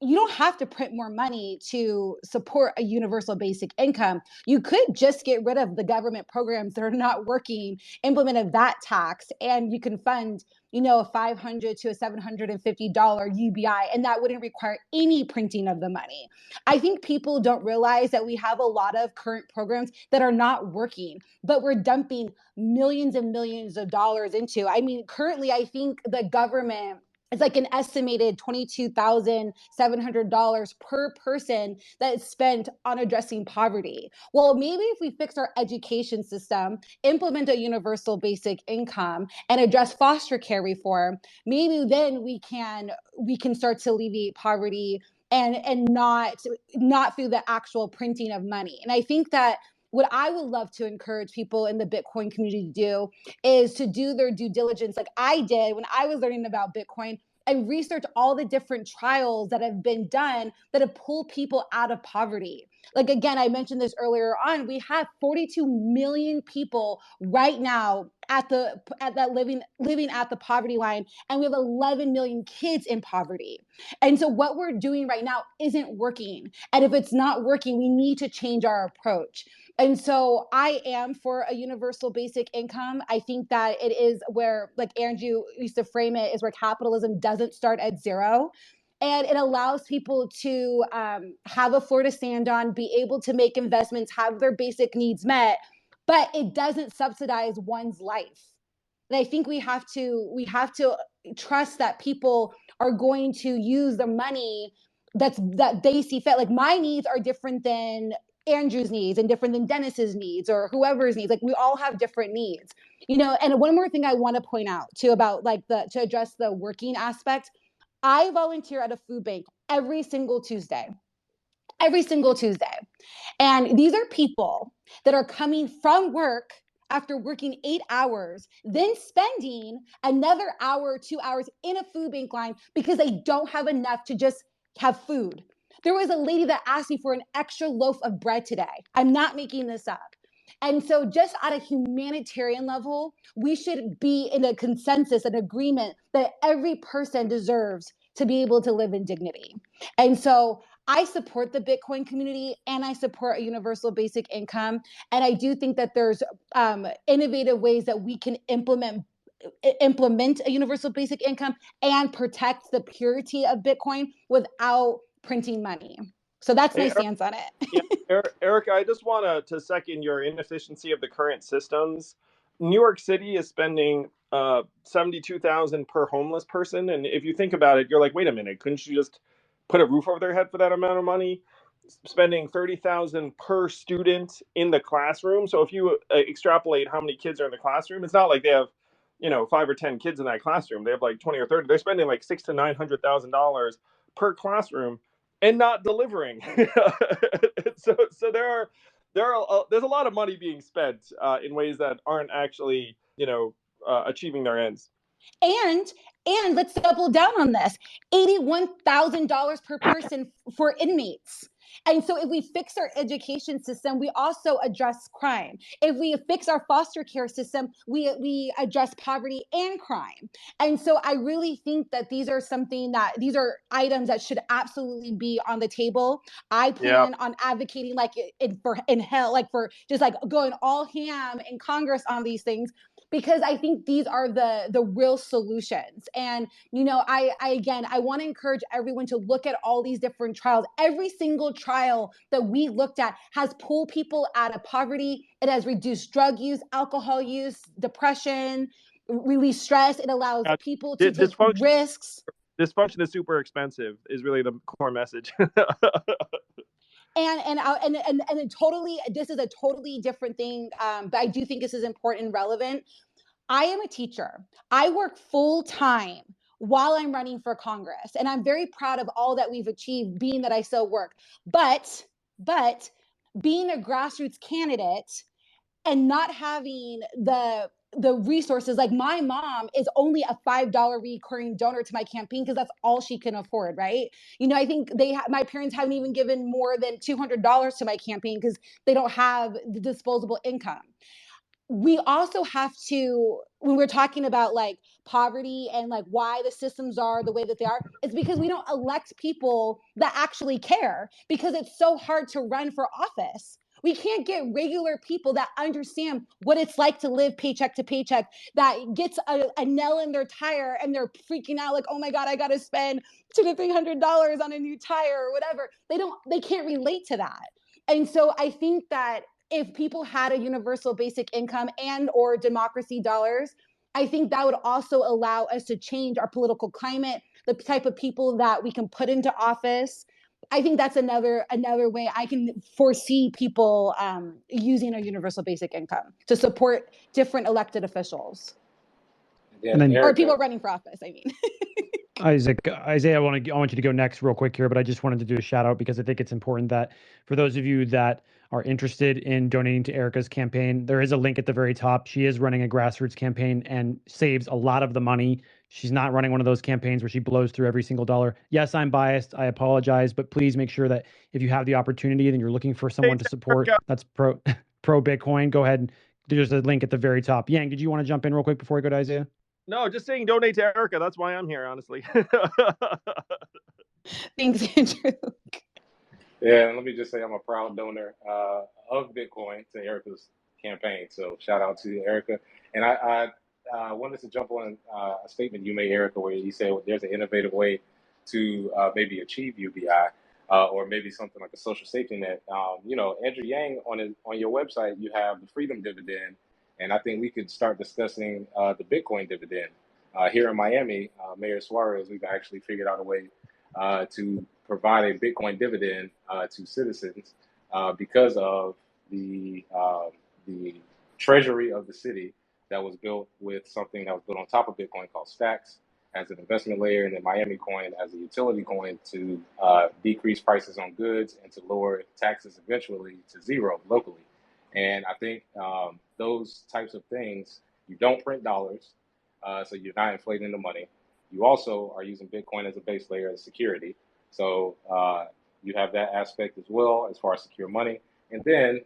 you don't have to print more money to support a universal basic income. You could just get rid of the government programs that are not working, implement a VAT tax, and you can fund a $500 to a $750 UBI, and that wouldn't require any printing of the money. I think people don't realize that we have a lot of current programs that are not working, but we're dumping millions and millions of dollars into. I mean, currently, I think the government it's like an estimated $22,700 per person that is spent on addressing poverty. Well, maybe if we fix our education system, implement a universal basic income, and address foster care reform, maybe then we can start to alleviate poverty and not through the actual printing of money. And I think that what I would love to encourage people in the Bitcoin community to do is to do their due diligence like I did when I was learning about Bitcoin, and research all the different trials that have been done that have pulled people out of poverty. Like, again, I mentioned this earlier on, we have 42 million people right now at that living at the poverty line, and we have 11 million kids in poverty. And so what we're doing right now isn't working. And if it's not working, we need to change our approach. And so I am for a universal basic income. I think that it is where, like Andrew used to frame it, is where capitalism doesn't start at zero. And it allows people to have a floor to stand on, be able to make investments, have their basic needs met, but it doesn't subsidize one's life. And I think we have to trust that people are going to use the money that they see fit. Like, my needs are different than Andrew's needs and different than Dennis's needs or whoever's needs. Like, we all have different needs, and one more thing I want to point out too about to address the working aspect. I volunteer at a food bank every single Tuesday. And these are people that are coming from work after working 8 hours, then spending another hour, 2 hours in a food bank line because they don't have enough to just have food. There was a lady that asked me for an extra loaf of bread today. I'm not making this up. And so just at a humanitarian level, we should be in a consensus, an agreement that every person deserves to be able to live in dignity. And so I support the Bitcoin community and I support a universal basic income. And I do think that there's innovative ways that we can implement a universal basic income and protect the purity of Bitcoin without printing money. So that's my stance on it.
Yeah, Erica, I just want to second your inefficiency of the current systems. New York City is spending $72,000 per homeless person, and if you think about it, you're like, wait a minute, couldn't you just put a roof over their head for that amount of money? Spending $30,000 per student in the classroom. So if you extrapolate how many kids are in the classroom, it's not like they have 5 or 10 kids in that classroom. They have like 20 or 30. They're spending like $600,000 to $900,000 per classroom and not delivering. so there's a lot of money being spent in ways that aren't actually achieving their ends.
And let's double down on this: $81,000 per person for inmates. And so if we fix our education system, we also address crime. If we fix our foster care system, we address poverty and crime. And so I really think that these are items that should absolutely be on the table. I plan on advocating for just like going all ham in Congress on these things, because I think these are the real solutions. And, I want to encourage everyone to look at all these different trials. Every single trial that we looked at has pulled people out of poverty. It has reduced drug use, alcohol use, depression, release stress. It allows people to take risks.
Dysfunction is super expensive is really the core message.
And totally, this is a totally different thing, but I do think this is important and relevant. I am a teacher. I work full time while I'm running for Congress, and I'm very proud of all that we've achieved, being that I still work. But being a grassroots candidate and not having the resources, like my mom is only a $5 recurring donor to my campaign because that's all she can afford, right? I think my parents haven't even given more than $200 to my campaign because they don't have the disposable income. We also have to, when we're talking about like poverty and like why the systems are the way that they are, it's because we don't elect people that actually care, because it's so hard to run for office. We can't get regular people that understand what it's like to live paycheck to paycheck, that gets a nail in their tire and they're freaking out like, oh my God, I got to spend $200 to $300 on a new tire or whatever. They can't relate to that. And so I think that if people had a universal basic income and or democracy dollars, I think that would also allow us to change our political climate, the type of people that we can put into office. I think that's another way I can foresee people using a universal basic income to support different elected officials.
Yeah,
And then
or people
Erica,
running for office, I mean.
Isaiah, I want you to go next real quick here, but I just wanted to do a shout out because I think it's important that for those of you that are interested in donating to Erica's campaign, there is a link at the very top. She is running a grassroots campaign and saves a lot of the money. She's not running one of those campaigns where she blows through every single dollar. Yes, I'm biased. I apologize, but please make sure that if you have the opportunity and you're looking for someone to support that's pro Bitcoin, go ahead. There's a link at the very top. Yang, did you want to jump in real quick before we go to Isaiah?
No, just saying donate to Erica. That's why I'm here, honestly.
Thanks, Andrew.
yeah, and let me just say I'm a proud donor of Bitcoin to Erica's campaign. So shout out to Erica. And I wanted to jump on a statement you made, Erica, where you said there's an innovative way to maybe achieve UBI or maybe something like a social safety net. Andrew Yang, on your website, you have the Freedom Dividend. And I think we could start discussing the Bitcoin dividend. Here in Miami, Mayor Suarez, we've actually figured out a way to provide a Bitcoin dividend to citizens because of the treasury of the city that was built with something that was built on top of Bitcoin called Stacks as an investment layer, and then Miami Coin as a utility coin to decrease prices on goods and to lower taxes eventually to zero locally. And I think those types of things, you don't print dollars, so you're not inflating the money. You also are using Bitcoin as a base layer as security. So you have that aspect as well as far as secure money. And then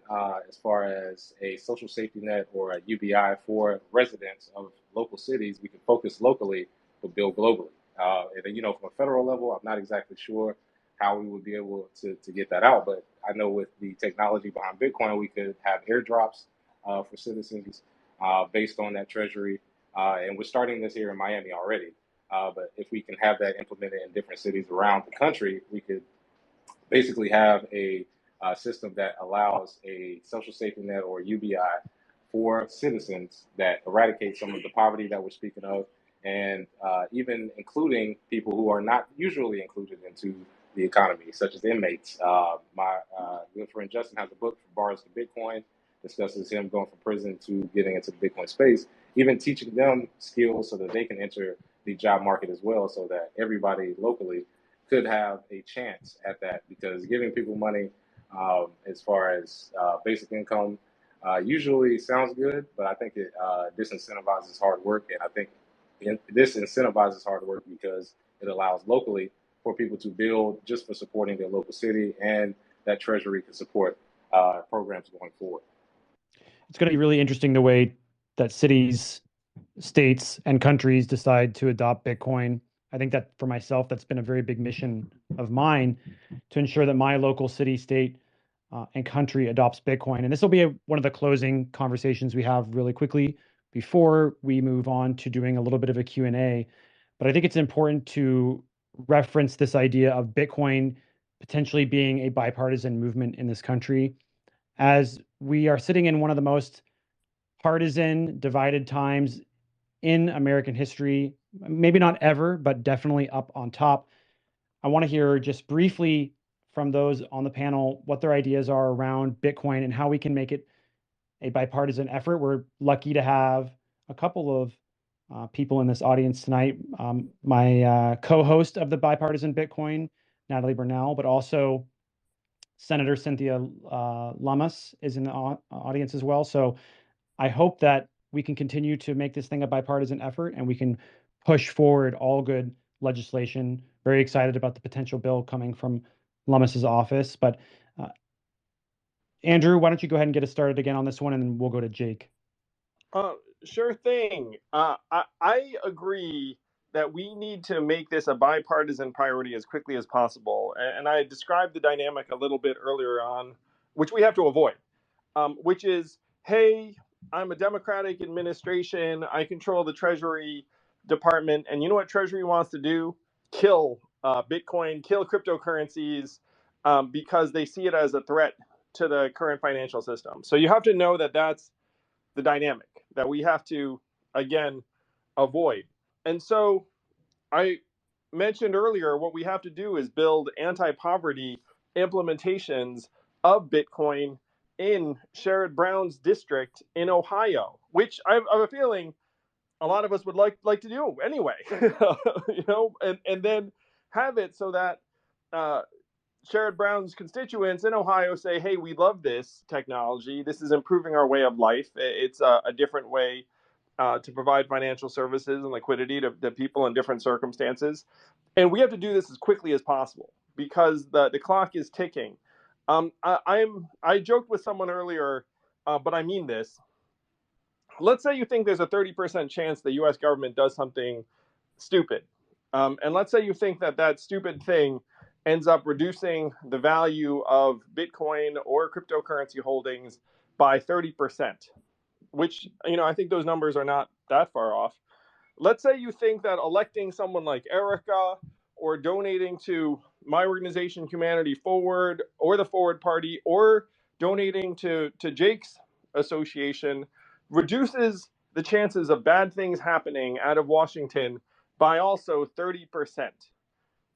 as far as a social safety net or a UBI for residents of local cities, we can focus locally but build globally. And, from a federal level, I'm not exactly sure how we would be able to get that out. But I know with the technology behind Bitcoin, we could have airdrops for citizens based on that treasury. And we're starting this here in Miami already. But if we can have that implemented in different cities around the country, we could basically have a system that allows a social safety net or UBI for citizens that eradicate some of the poverty that we're speaking of, and even including people who are not usually included into the economy, such as inmates. My good friend Justin has a book, From Bars to Bitcoin, discusses him going from prison to getting into the Bitcoin space, even teaching them skills so that they can enter the job market as well, so that everybody locally could have a chance at that. Because giving people money as far as basic income usually sounds good, but I think it disincentivizes hard work. And I think this incentivizes hard work because it allows locally for people to build just for supporting their local city, and that treasury can support programs going forward.
It's going to be really interesting the way that cities, states, and countries decide to adopt Bitcoin. I think that for myself, that's been a very big mission of mine to ensure that my local city, state, and country adopts Bitcoin. And this will be one of the closing conversations we have really quickly before we move on to doing a little bit of a Q&A. But I think it's important to reference this idea of Bitcoin potentially being a bipartisan movement in this country, as we are sitting in one of the most partisan, divided times in American history, maybe not ever, but definitely up on top. I want to hear just briefly from those on the panel what their ideas are around Bitcoin and how we can make it a bipartisan effort. We're lucky to have a couple of people in this audience tonight. My co-host of the Bipartisan Bitcoin, Natalie Burnell, but also Senator Cynthia Lummis is in the audience as well. So I hope that we can continue to make this thing a bipartisan effort and we can push forward all good legislation. Very excited about the potential bill coming from Lummis's office. But Andrew, why don't you go ahead and get us started again on this one, and then we'll go to Jake.
Sure thing. I agree that we need to make this a bipartisan priority as quickly as possible. And I described the dynamic a little bit earlier on, which we have to avoid, which is, hey, I'm a Democratic administration. I control the Treasury Department. And you know what Treasury wants to do? Kill Bitcoin, kill cryptocurrencies because they see it as a threat to the current financial system. So you have to know that that's the dynamic, that we have to, again, avoid. And so I mentioned earlier, what we have to do is build anti-poverty implementations of Bitcoin in Sherrod Brown's district in Ohio, which I have a feeling a lot of us would like to do anyway. And then have it so that Sherrod Brown's constituents in Ohio say, hey, we love this technology. This is improving our way of life. It's a different way to provide financial services and liquidity to people in different circumstances. And we have to do this as quickly as possible because the clock is ticking. I joked with someone earlier, but I mean this. Let's say you think there's a 30% chance the U.S. government does something stupid. And let's say you think that stupid thing ends up reducing the value of Bitcoin or cryptocurrency holdings by 30%, which, I think those numbers are not that far off. Let's say you think that electing someone like Erica or donating to my organization, Humanity Forward, or the Forward Party, or donating to Jake's association reduces the chances of bad things happening out of Washington by also 30%.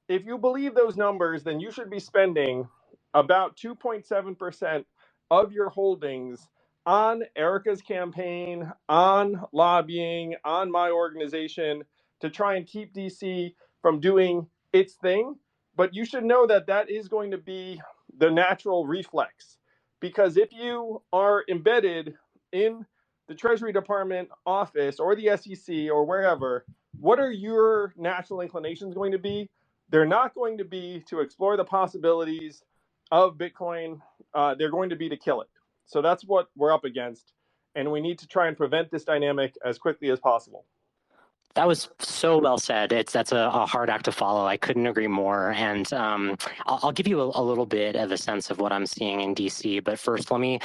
If you believe those numbers, then you should be spending about 2.7% of your holdings on Erica's campaign, on lobbying, on my organization to try and keep DC from doing its thing. But you should know that is going to be the natural reflex. Because if you are embedded in the Treasury Department office or the SEC or wherever, what are your natural inclinations going to be? They're not going to be to explore the possibilities of Bitcoin. They're going to be to kill it. So that's what we're up against. And we need to try and prevent this dynamic as quickly as possible.
That was so well said. That's a hard act to follow. I couldn't agree more. And I'll give you a little bit of a sense of what I'm seeing in DC. But first, let me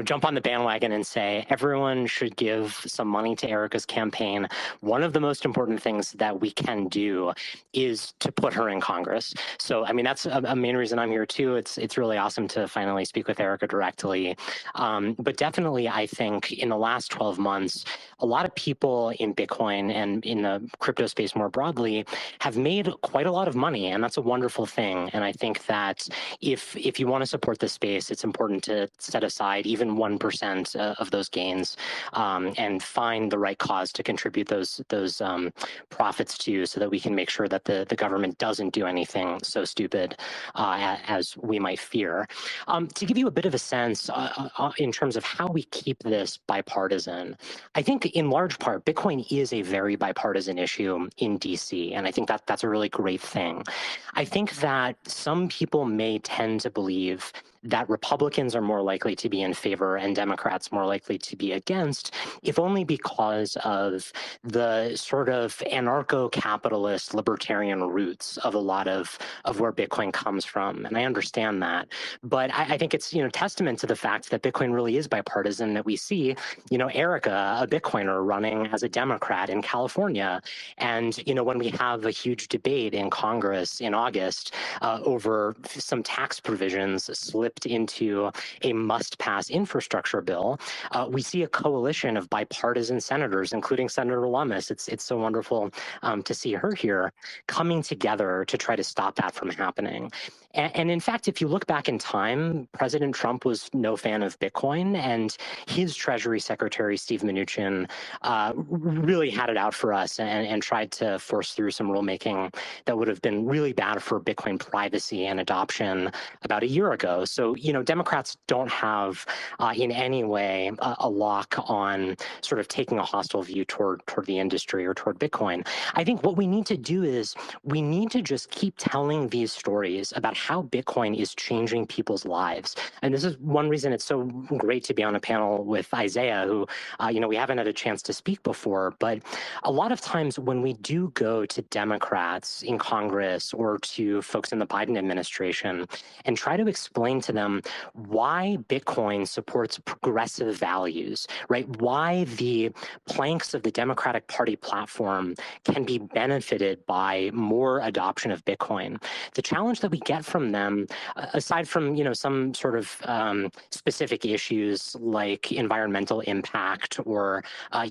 jump on the bandwagon and say everyone should give some money to Erica's campaign. One of the most important things that we can do is to put her in Congress. So, I mean, that's a main reason I'm here too. It's really awesome to finally speak with Erica directly. But definitely, I think in the last 12 months, a lot of people in Bitcoin and in the crypto space more broadly have made quite a lot of money, and that's a wonderful thing. And I think that if you want to support this space, it's important to set aside even 1% of those gains and find the right cause to contribute those profits to, so that we can make sure that the government doesn't do anything so stupid as we might fear. To give you a bit of a sense in terms of how we keep this bipartisan, I think in large part, Bitcoin is a very bipartisan issue in DC, and I think that's a really great thing. I think that some people may tend to believe that Republicans are more likely to be in favor and Democrats more likely to be against, if only because of the sort of anarcho-capitalist libertarian roots of a lot of where Bitcoin comes from. And I understand that. But I think it's, testament to the fact that Bitcoin really is bipartisan, that we see, Erica, a Bitcoiner, running as a Democrat in California. And, when we have a huge debate in Congress in August over some tax provisions slipped into a must-pass infrastructure bill, we see a coalition of bipartisan senators, including Senator Lummis. It's so wonderful to see her here, coming together to try to stop that from happening. And in fact, if you look back in time, President Trump was no fan of Bitcoin, and his Treasury Secretary, Steve Mnuchin, really had it out for us and tried to force through some rulemaking that would have been really bad for Bitcoin privacy and adoption about a year ago. So, Democrats don't have in any way a lock on sort of taking a hostile view toward the industry or toward Bitcoin. I think what we need to do is we need to just keep telling these stories about how Bitcoin is changing people's lives. And this is one reason it's so great to be on a panel with Isaiah, who, we haven't had a chance to speak before. But a lot of times when we do go to Democrats in Congress or to folks in the Biden administration and try to explain to to them why Bitcoin supports progressive values, right? Why the planks of the Democratic Party platform can be benefited by more adoption of Bitcoin. The challenge that we get from them, aside from, you know, some sort of specific issues like environmental impact or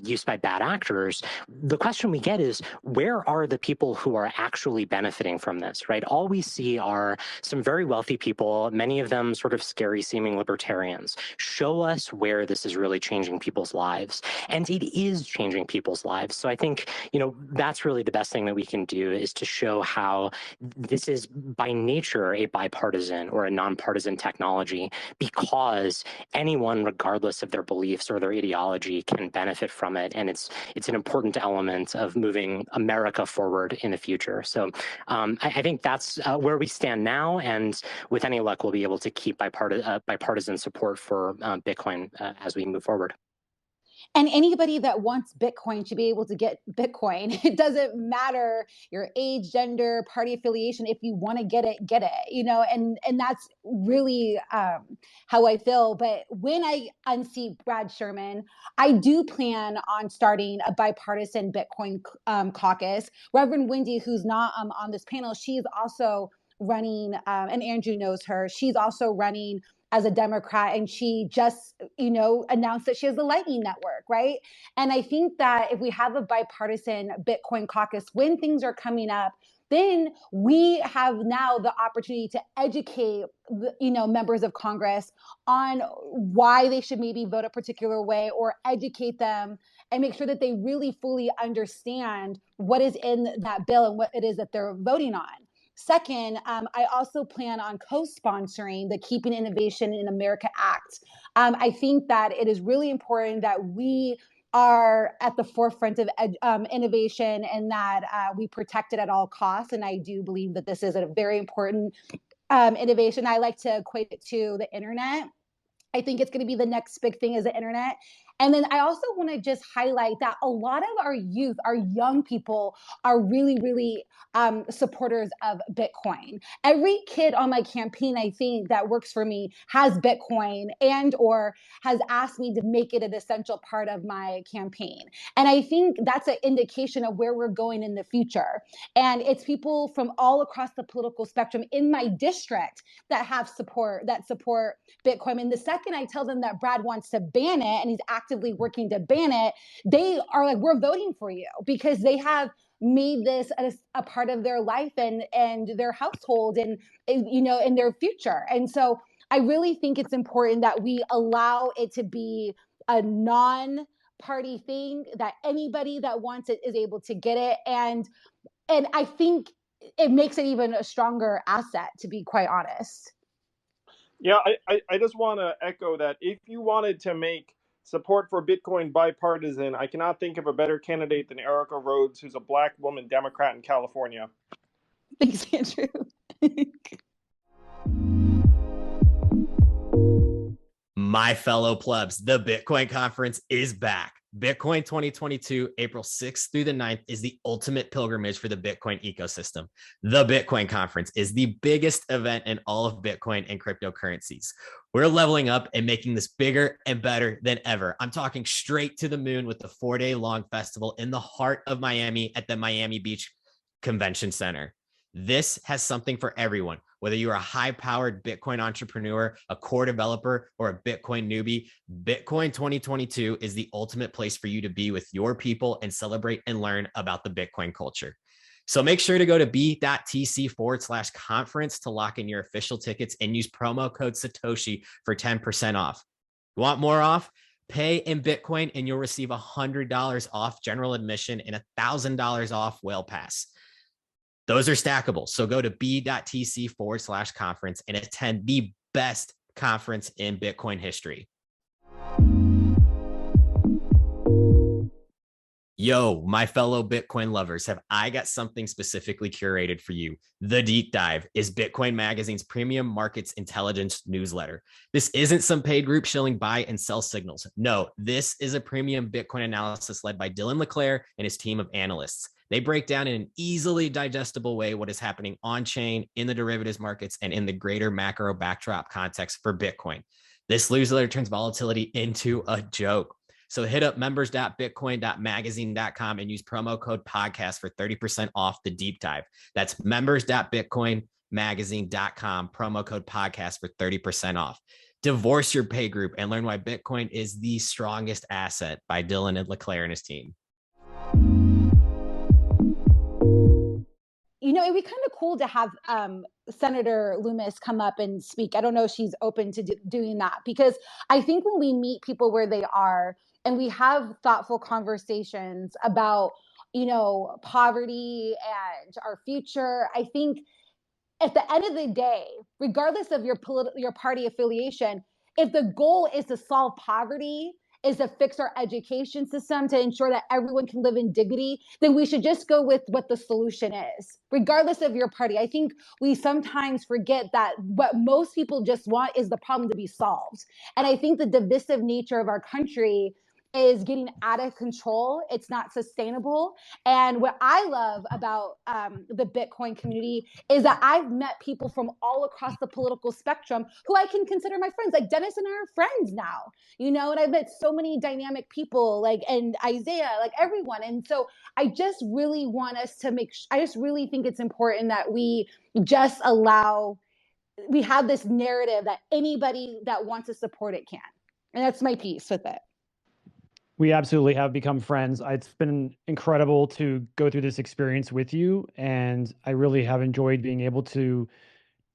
use by bad actors, the question we get is, where are the people who are actually benefiting from this, right? All we see are some very wealthy people, many of them sort of scary seeming libertarians. Show us where this is really changing people's lives. And it is changing people's lives. So I think, you know, that's really the best thing that we can do, is to show how this is by nature a bipartisan or a nonpartisan technology, because anyone, regardless of their beliefs or their ideology, can benefit from it. And it's an important element of moving America forward in the future. So I think that's where we stand now. And with any luck, we'll be able to keep bipartisan support for Bitcoin as we move forward.
And anybody that wants Bitcoin should be able to get Bitcoin. It doesn't matter your age, gender, party affiliation. If you want to get it, you know, and that's really how I feel. But when I unseat Brad Sherman, I do plan on starting a bipartisan Bitcoin caucus. Reverend Wendy, who's not on this panel, she's also running, and Andrew knows her. She's also running as a Democrat, and she just, you know, announced that she has the Lightning Network, right? And I think that if we have a bipartisan Bitcoin caucus, when things are coming up, then we have now the opportunity to educate, you know, members of Congress on why they should maybe vote a particular way, or educate them and make sure that they really fully understand what is in that bill and what it is that they're voting on. Second, I also plan on co-sponsoring the Keeping Innovation in America Act. I think that it is really important that we are at the forefront of innovation, and that we protect it at all costs. And I do believe that this is a very important innovation. I like to equate it to the internet. I think it's going to be the next big thing, is the internet. And then I also want to just highlight that a lot of our youth, our young people, are really, really supporters of Bitcoin. Every kid on my campaign, I think, that works for me has Bitcoin and or has asked me to make it an essential part of my campaign. And I think that's an indication of where we're going in the future. And it's people from all across the political spectrum in my district that support Bitcoin. And the second I tell them that Brad wants to ban it, and he's actively working to ban it, they are like, we're voting for you, because they have made this a part of their life and their household and, you know, in their future. And so I really think it's important that we allow it to be a non-party thing, that anybody that wants it is able to get it. And I think it makes it even a stronger asset, to be quite honest.
Yeah, I just want to echo that. If you wanted to make support for Bitcoin bipartisan, I cannot think of a better candidate than Erica Rhodes, who's a Black woman Democrat in California.
Thanks, Andrew.
My fellow plebs, the Bitcoin conference is back. Bitcoin 2022, April 6th through the 9th, is the ultimate pilgrimage for the Bitcoin ecosystem. The Bitcoin conference is the biggest event in all of Bitcoin and cryptocurrencies. We're leveling up and making this bigger and better than ever. I'm talking straight to the moon with the 4-day-long festival in the heart of Miami at the Miami Beach Convention Center. This has something for everyone, whether you're a high-powered Bitcoin entrepreneur, a core developer, or a Bitcoin newbie. Bitcoin 2022 is the ultimate place for you to be with your people and celebrate and learn about the Bitcoin culture. So make sure to go to b.tc/conference to lock in your official tickets and use promo code Satoshi for 10% off. You want more off? Pay in Bitcoin and you'll receive $100 off general admission and $1,000 off Whale Pass. Those are stackable. So go to b.tc/conference and attend the best conference in Bitcoin history. Yo, my fellow Bitcoin lovers, have I got something specifically curated for you. The Deep Dive is Bitcoin Magazine's premium markets intelligence newsletter. This isn't some paid group shilling buy and sell signals. No, this is a premium Bitcoin analysis led by Dylan LeClaire and his team of analysts. They break down in an easily digestible way what is happening on chain, in the derivatives markets, and in the greater macro backdrop context for Bitcoin. This newsletter turns volatility into a joke. So hit up members.bitcoin.magazine.com and use promo code podcast for 30% off the deep dive. That's members.bitcoinmagazine.com, promo code podcast for 30% off. Divorce your pay group and learn why Bitcoin is the strongest asset by Dylan and Leclerc and his team.
You know, it'd be kind of cool to have Senator Loomis come up and speak. I don't know if she's open to doing that, because I think when we meet people where they are and we have thoughtful conversations about, you know, poverty and our future, I think at the end of the day, regardless of your party affiliation, if the goal is to solve poverty, is to fix our education system to ensure that everyone can live in dignity, then we should just go with what the solution is, regardless of your party. I think we sometimes forget that what most people just want is the problem to be solved. And I think the divisive nature of our country is getting out of control. It's not sustainable. And what I love about the Bitcoin community is that I've met people from all across the political spectrum who I can consider my friends. Like Dennis and I are friends now, you know, and I've met so many dynamic people, like, and Isaiah, like everyone. And so I just really want us to I just really think it's important that we just we have this narrative that anybody that wants to support it can. And that's my piece with it.
We absolutely have become friends. It's been incredible to go through this experience with you, and I really have enjoyed being able to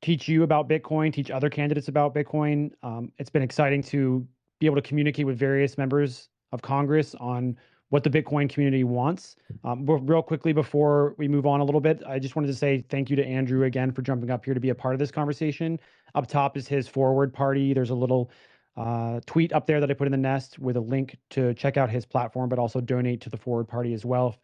teach you about Bitcoin, teach other candidates about Bitcoin. It's been exciting to be able to communicate with various members of Congress on what the Bitcoin community wants. Real quickly, before we move on a little bit, I just wanted to say thank you to Andrew again for jumping up here to be a part of this conversation. Up top is his forward party. There's a little tweet up there that I put in the nest with a link to check out his platform, but also donate to the forward party as well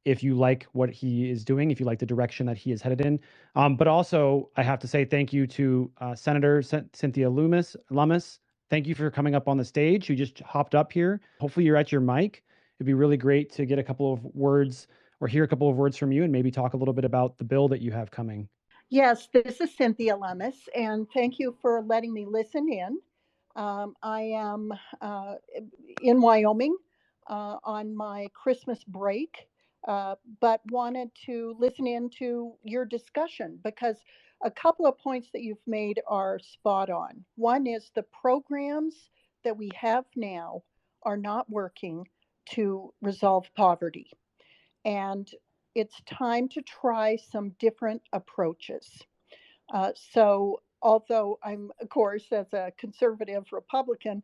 if you like what he is doing, if you like the direction that he is headed in. But also, I have to say thank you to Senator Cynthia Lummis. Thank you for coming up on the stage. You just hopped up here. Hopefully you're at your mic. It'd be really great to get a couple of words or hear a couple of words from you and maybe talk a little bit about the bill that you have coming.
Yes, this is Cynthia Lummis, and thank you for letting me listen in. I am in Wyoming on my Christmas break, but wanted to listen in to your discussion because a couple of points that you've made are spot on. One is the programs that we have now are not working to resolve poverty. And it's time to try some different approaches. So although I'm, of course, as a conservative Republican,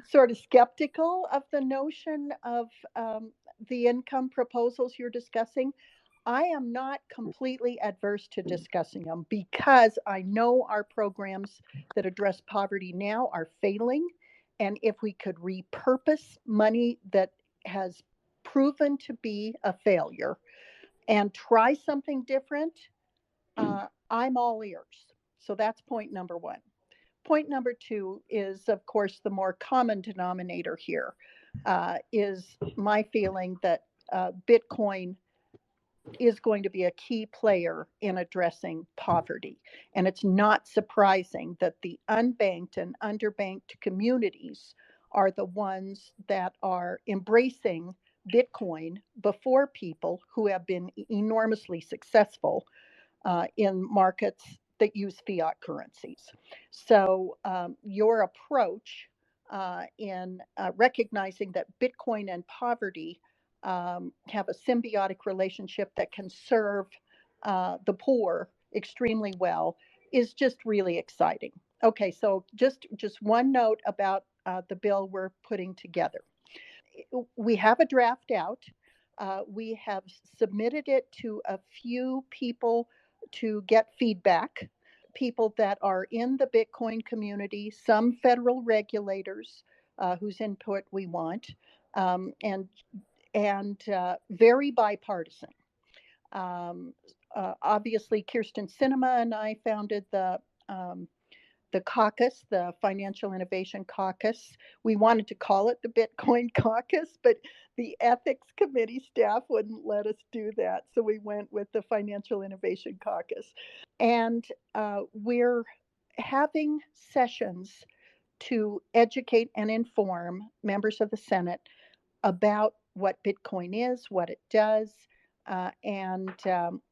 sort of skeptical of the notion of the income proposals you're discussing, I am not completely adverse to discussing them because I know our programs that address poverty now are failing. And if we could repurpose money that has proven to be a failure and try something different, I'm all ears. So that's point number one. Point number two is, of course, the more common denominator here is my feeling that Bitcoin is going to be a key player in addressing poverty. And it's not surprising that the unbanked and underbanked communities are the ones that are embracing Bitcoin before people who have been enormously successful in markets that use fiat currencies. So your approach in recognizing that Bitcoin and poverty have a symbiotic relationship that can serve the poor extremely well is just really exciting. Okay, so just one note about the bill we're putting together. We have a draft out. We have submitted it to a few people to get feedback, people that are in the Bitcoin community, some federal regulators whose input we want, and very bipartisan. Obviously, Kirsten Sinema and I founded the the caucus, the Financial Innovation Caucus. We wanted to call it the Bitcoin Caucus, but the Ethics Committee staff wouldn't let us do that. So we went with the Financial Innovation Caucus. And we're having sessions to educate and inform members of the Senate about what Bitcoin is, what it does, and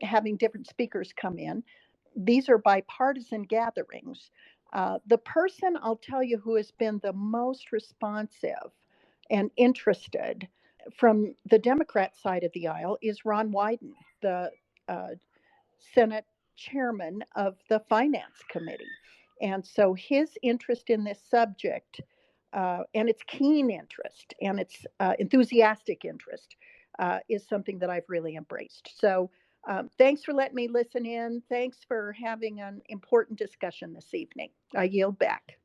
having different speakers come in. These are bipartisan gatherings. The person, I'll tell you, who has been the most responsive and interested from the Democrat side of the aisle is Ron Wyden, the Senate chairman of the Finance Committee. And so his interest in this subject, and its keen interest and its enthusiastic interest, is something that I've really embraced. So thanks for letting me listen in. Thanks for having an important discussion this evening. I yield back.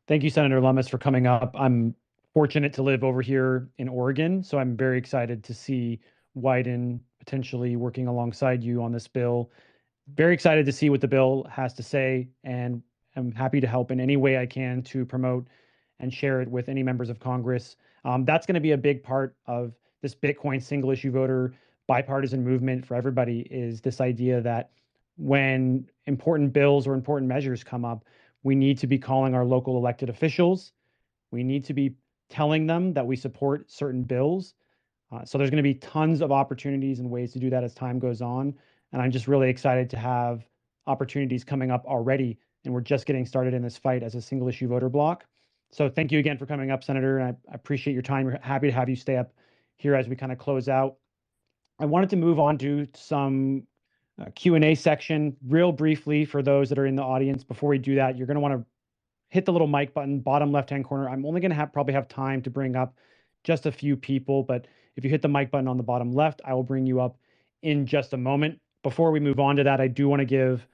Thank you, Senator Lummis, for coming up. I'm fortunate to live over here in Oregon, so I'm very excited to see Wyden potentially working alongside you on this bill. Very excited to see what the bill has to say, and I'm happy to help in any way I can to promote and share it with any members of Congress. That's going to be a big part of this Bitcoin single issue voter bipartisan movement for everybody, is this idea that when important bills or important measures come up, we need to be calling our local elected officials. We need to be telling them that we support certain bills. So there's going to be tons of opportunities and ways to do that as time goes on. And I'm just really excited to have opportunities coming up already. And we're just getting started in this fight as a single issue voter block. So thank you again for coming up, Senator. And I appreciate your time. We're happy to have you stay up here as we kind of close out. I wanted to move on to some Q&A section real briefly for those that are in the audience. Before we do that, you're going to want to hit the little mic button, bottom left-hand corner. I'm only going to probably have time to bring up just a few people, but if you hit the mic button on the bottom left, I will bring you up in just a moment. Before we move on to that, I do want to give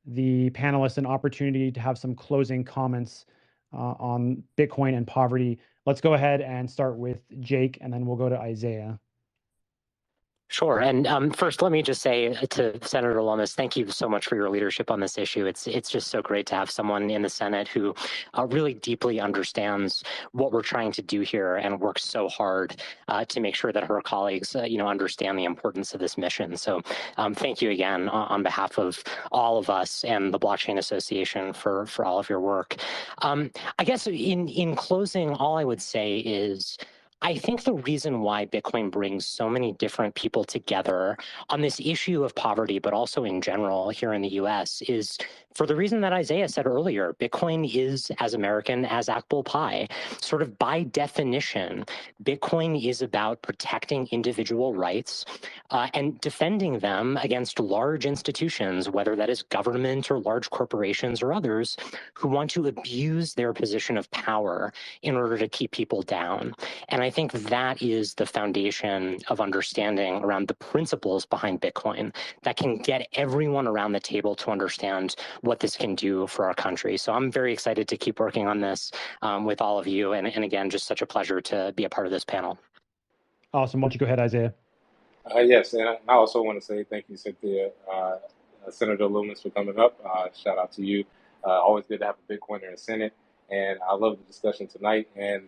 the panelists an opportunity to have some closing comments on Bitcoin and poverty. Let's go ahead and start with Jake, and then we'll go to Isaiah.
Sure. And first, let me just say to Senator Lummis, thank you so much for your leadership on this issue. It's just so great to have someone in the Senate who really deeply understands what we're trying to do here and works so hard to make sure that her colleagues, understand the importance of this mission. So thank you again on behalf of all of us and the Blockchain Association for all of your work. I guess in closing, all I would say is, I think the reason why Bitcoin brings so many different people together on this issue of poverty, but also in general here in the US, is for the reason that Isaiah said earlier. Bitcoin is as American as apple pie. Sort of by definition, Bitcoin is about protecting individual rights and defending them against large institutions, whether that is government or large corporations or others, who want to abuse their position of power in order to keep people down. And I think that is the foundation of understanding around the principles behind Bitcoin that can get everyone around the table to understand what this can do for our country. So I'm very excited to keep working on this with all of you. And again, just such a pleasure to be a part of this panel.
Awesome. Why don't you go ahead, Isaiah?
Yes, and I also want to say thank you, Cynthia, Senator Lummis, for coming up. Shout out to you. Always good to have a Bitcoiner in the Senate. And I love the discussion tonight. And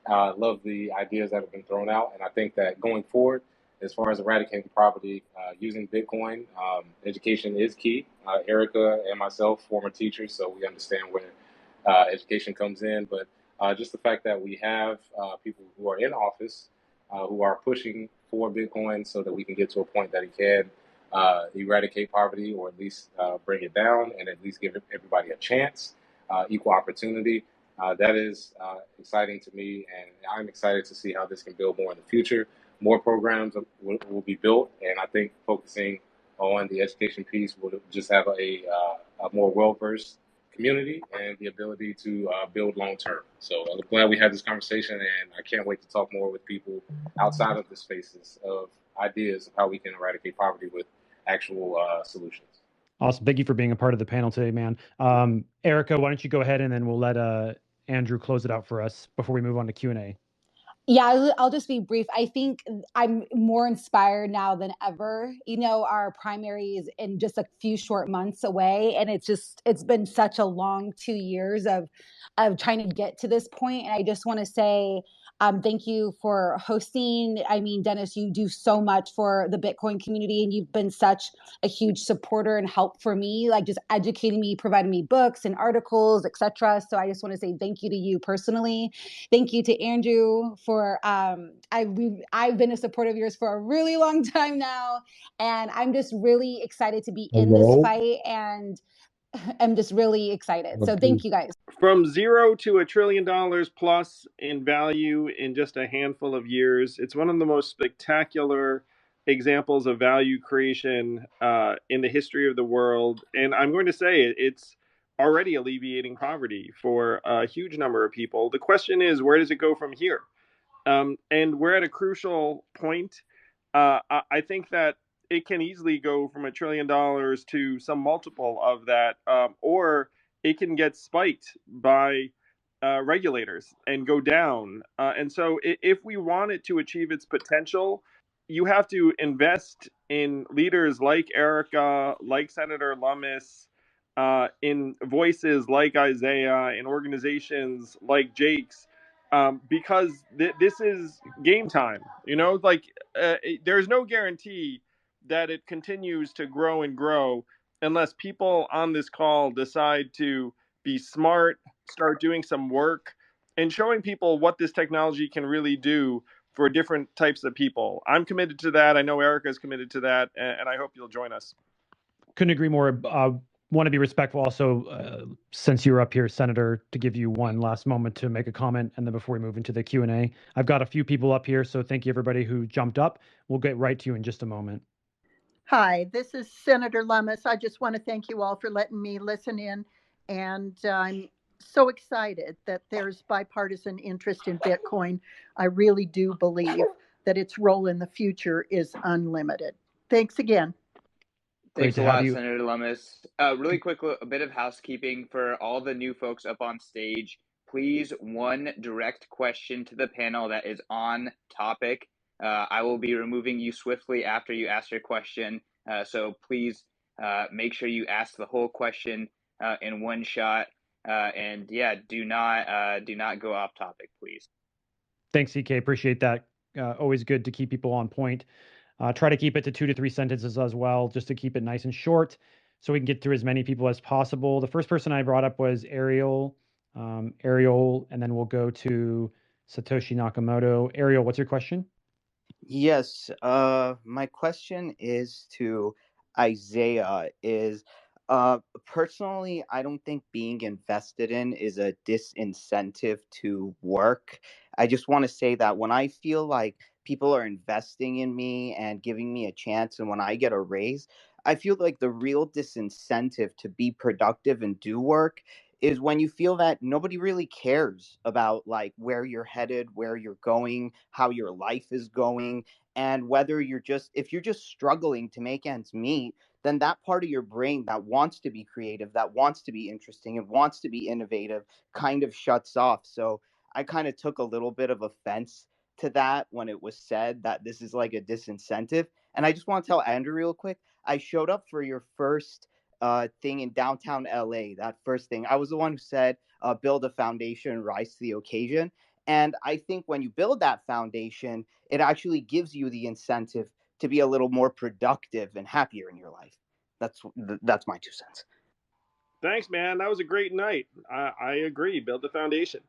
I love the ideas that have been thrown out, and I think that going forward, as far as eradicating poverty, using Bitcoin, education is key. Erica and myself, former teachers, so we understand where education comes in, but just the fact that we have people who are in office who are pushing for Bitcoin so that we can get to a point that it can eradicate poverty, or at least bring it down, and at least give everybody a chance, equal opportunity. That is exciting to me, and I'm excited to see how this can build more in the future. More programs will be built, and I think focusing on the education piece will just have a more well-versed community and the ability to build long-term. So I'm glad we had this conversation, and I can't wait to talk more with people outside of the spaces of ideas of how we can eradicate poverty with actual solutions.
Awesome. Thank you for being a part of the panel today, man. Erica, why don't you go ahead, and then we'll let Andrew close it out for us before we move on to Q&A.
Yeah, I'll just be brief. I think I'm more inspired now than ever. Our primary is in just a few short months away, and it's been such a long 2 years of trying to get to this point. And I just want to say thank you for hosting. I mean, Dennis, you do so much for the Bitcoin community, and you've been such a huge supporter and help for me, like just educating me, providing me books and articles, etc. So I just want to say thank you to you personally. Thank you to Andrew for I've been a supporter of yours for a really long time now, and I'm just really excited to be in this fight, and I'm just really excited. So thank you guys.
From zero to $1 trillion plus in value in just a handful of years, it's one of the most spectacular examples of value creation in the history of the world. And I'm going to say it's already alleviating poverty for a huge number of people. The question is, where does it go from here? And we're at a crucial point. I think that it can easily go from $1 trillion to some multiple of that, or it can get spiked by regulators and go down. And so, if we want it to achieve its potential, you have to invest in leaders like Erica, like Senator Lummis, in voices like Isaiah, in organizations like Jake's, because this is game time. There's no guarantee that it continues to grow and grow unless people on this call decide to be smart, start doing some work, and showing people what this technology can really do for different types of people. I'm committed to that. I know Erica is committed to that, and I hope you'll join us.
Couldn't agree more. Want to be respectful also, since you're up here, Senator, to give you one last moment to make a comment, and then before we move into the Q&A. I've got a few people up here, so thank you everybody who jumped up. We'll get right to you in just a moment.
Hi, this is Senator Lummis. I just want to thank you all for letting me listen in, and I'm so excited that there's bipartisan interest in Bitcoin. I really do believe that its role in the future is unlimited. Thanks again.
Thanks
to
a
have
lot,
you.
Senator Lummis. Really quick, a bit of housekeeping for all the new folks up on stage. Please, one direct question to the panel that is on topic. I will be removing you swiftly after you ask your question. So please make sure you ask the whole question in one shot. And yeah, do not go off topic, please.
Thanks, CK. Appreciate that. Always good to keep people on point. Try to keep it to 2 to 3 sentences as well, just to keep it nice and short so we can get through as many people as possible. The first person I brought up was Ariel. Ariel, and then we'll go to Satoshi Nakamoto. Ariel, what's your question?
Yes, my question is to Isaiah. Personally, I don't think being invested in is a disincentive to work. I just want to say that when I feel like people are investing in me and giving me a chance, and when I get a raise, I feel like the real disincentive to be productive and do work is when you feel that nobody really cares about like where you're headed, where you're going, how your life is going, and whether if you're just struggling to make ends meet, then that part of your brain that wants to be creative, that wants to be interesting, and wants to be innovative kind of shuts off. So I kind of took a little bit of offense to that when it was said that this is like a disincentive. And I just want to tell Andrew real quick, I showed up for your first thing in downtown LA. That first thing, I was the one who said, build a foundation, rise to the occasion. And I think when you build that foundation, it actually gives you the incentive to be a little more productive and happier in your life. That's my 2 cents.
Thanks, man. That was a great night. I agree. Build the foundation.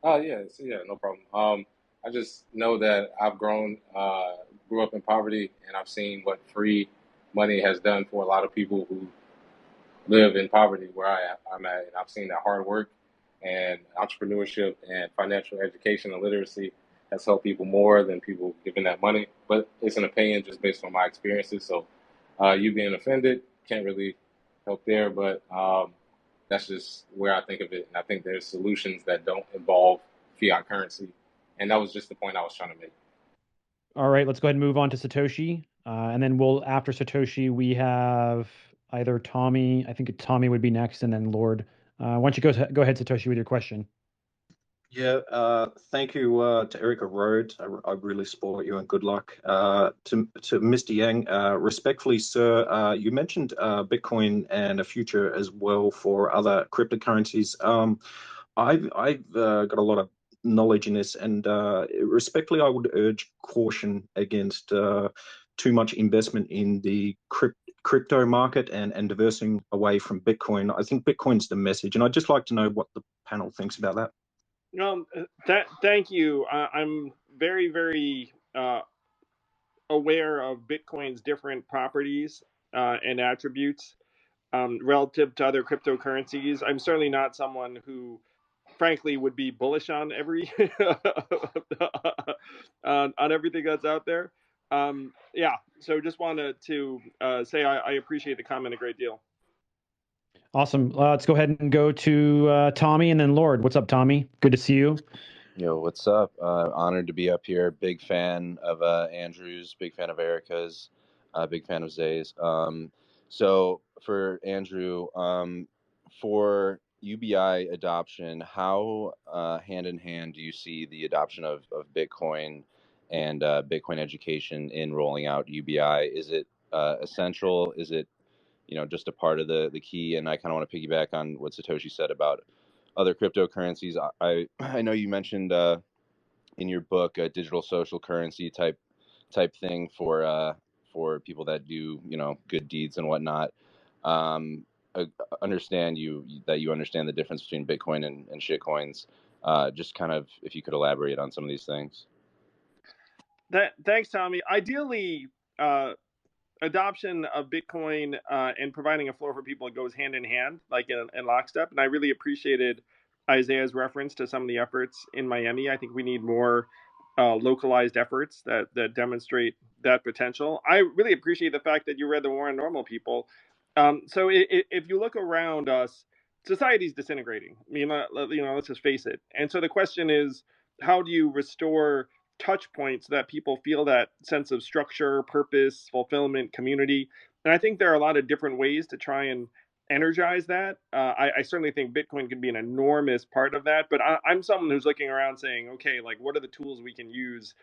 Oh, yeah, no problem. I just know that I've grew up in poverty, and I've seen what free money has done for a lot of people who live in poverty where I'm at. And I've seen that hard work and entrepreneurship and financial education and literacy has helped people more than people giving that money. But it's an opinion just based on my experiences. So you being offended can't really help there, but that's just where I think of it. And I think there's solutions that don't involve fiat currency. And that was just the point I was trying to make.
All right, let's go ahead and move on to Satoshi. And then after Satoshi, we have either Tommy. I think Tommy would be next, and then Lord. Why don't you go ahead, Satoshi, with your question?
Yeah, thank you to Erica Rhodes. I really support you and good luck. To Mr. Yang, respectfully, sir, you mentioned Bitcoin and a future as well for other cryptocurrencies. I've got a lot of knowledge in this, and respectfully, I would urge caution against too much investment in the crypto market and diversing away from Bitcoin. I think Bitcoin's the message, and I'd just like to know what the panel thinks about that.
Thank you. I'm very, very aware of Bitcoin's different properties and attributes relative to other cryptocurrencies. I'm certainly not someone who, frankly, would be bullish on every on everything that's out there. Yeah, so just wanted to say I appreciate the comment a great deal.
Awesome. Let's go ahead and go to Tommy and then Lord. What's up, Tommy? Good to see you.
Yo, what's up? Honored to be up here. Big fan of Andrew's, big fan of Erica's, big fan of Zay's. So for Andrew, for UBI adoption, how hand in hand do you see the adoption of Bitcoin and Bitcoin education in rolling out UBI? Is it essential? Is it just a part of the key? And I kind of want to piggyback on what Satoshi said about other cryptocurrencies. I know you mentioned in your book a digital social currency type thing for people that do good deeds and whatnot. Understand that you understand the difference between Bitcoin and shitcoins. Just kind of if you could elaborate on some of these things.
Thanks, Tommy. Ideally, adoption of Bitcoin and providing a floor for people goes hand in hand, like in lockstep. And I really appreciated Isaiah's reference to some of the efforts in Miami. I think we need more localized efforts that demonstrate that potential. I really appreciate the fact that you read The War on Normal People. So if you look around us, society's disintegrating. I mean, let's just face it. And so the question is, how do you restore touch points that people feel that sense of structure, purpose, fulfillment, community? And I think there are a lot of different ways to try and energize that. I certainly think Bitcoin could be an enormous part of that, but I'm someone who's looking around saying, okay, like what are the tools we can use?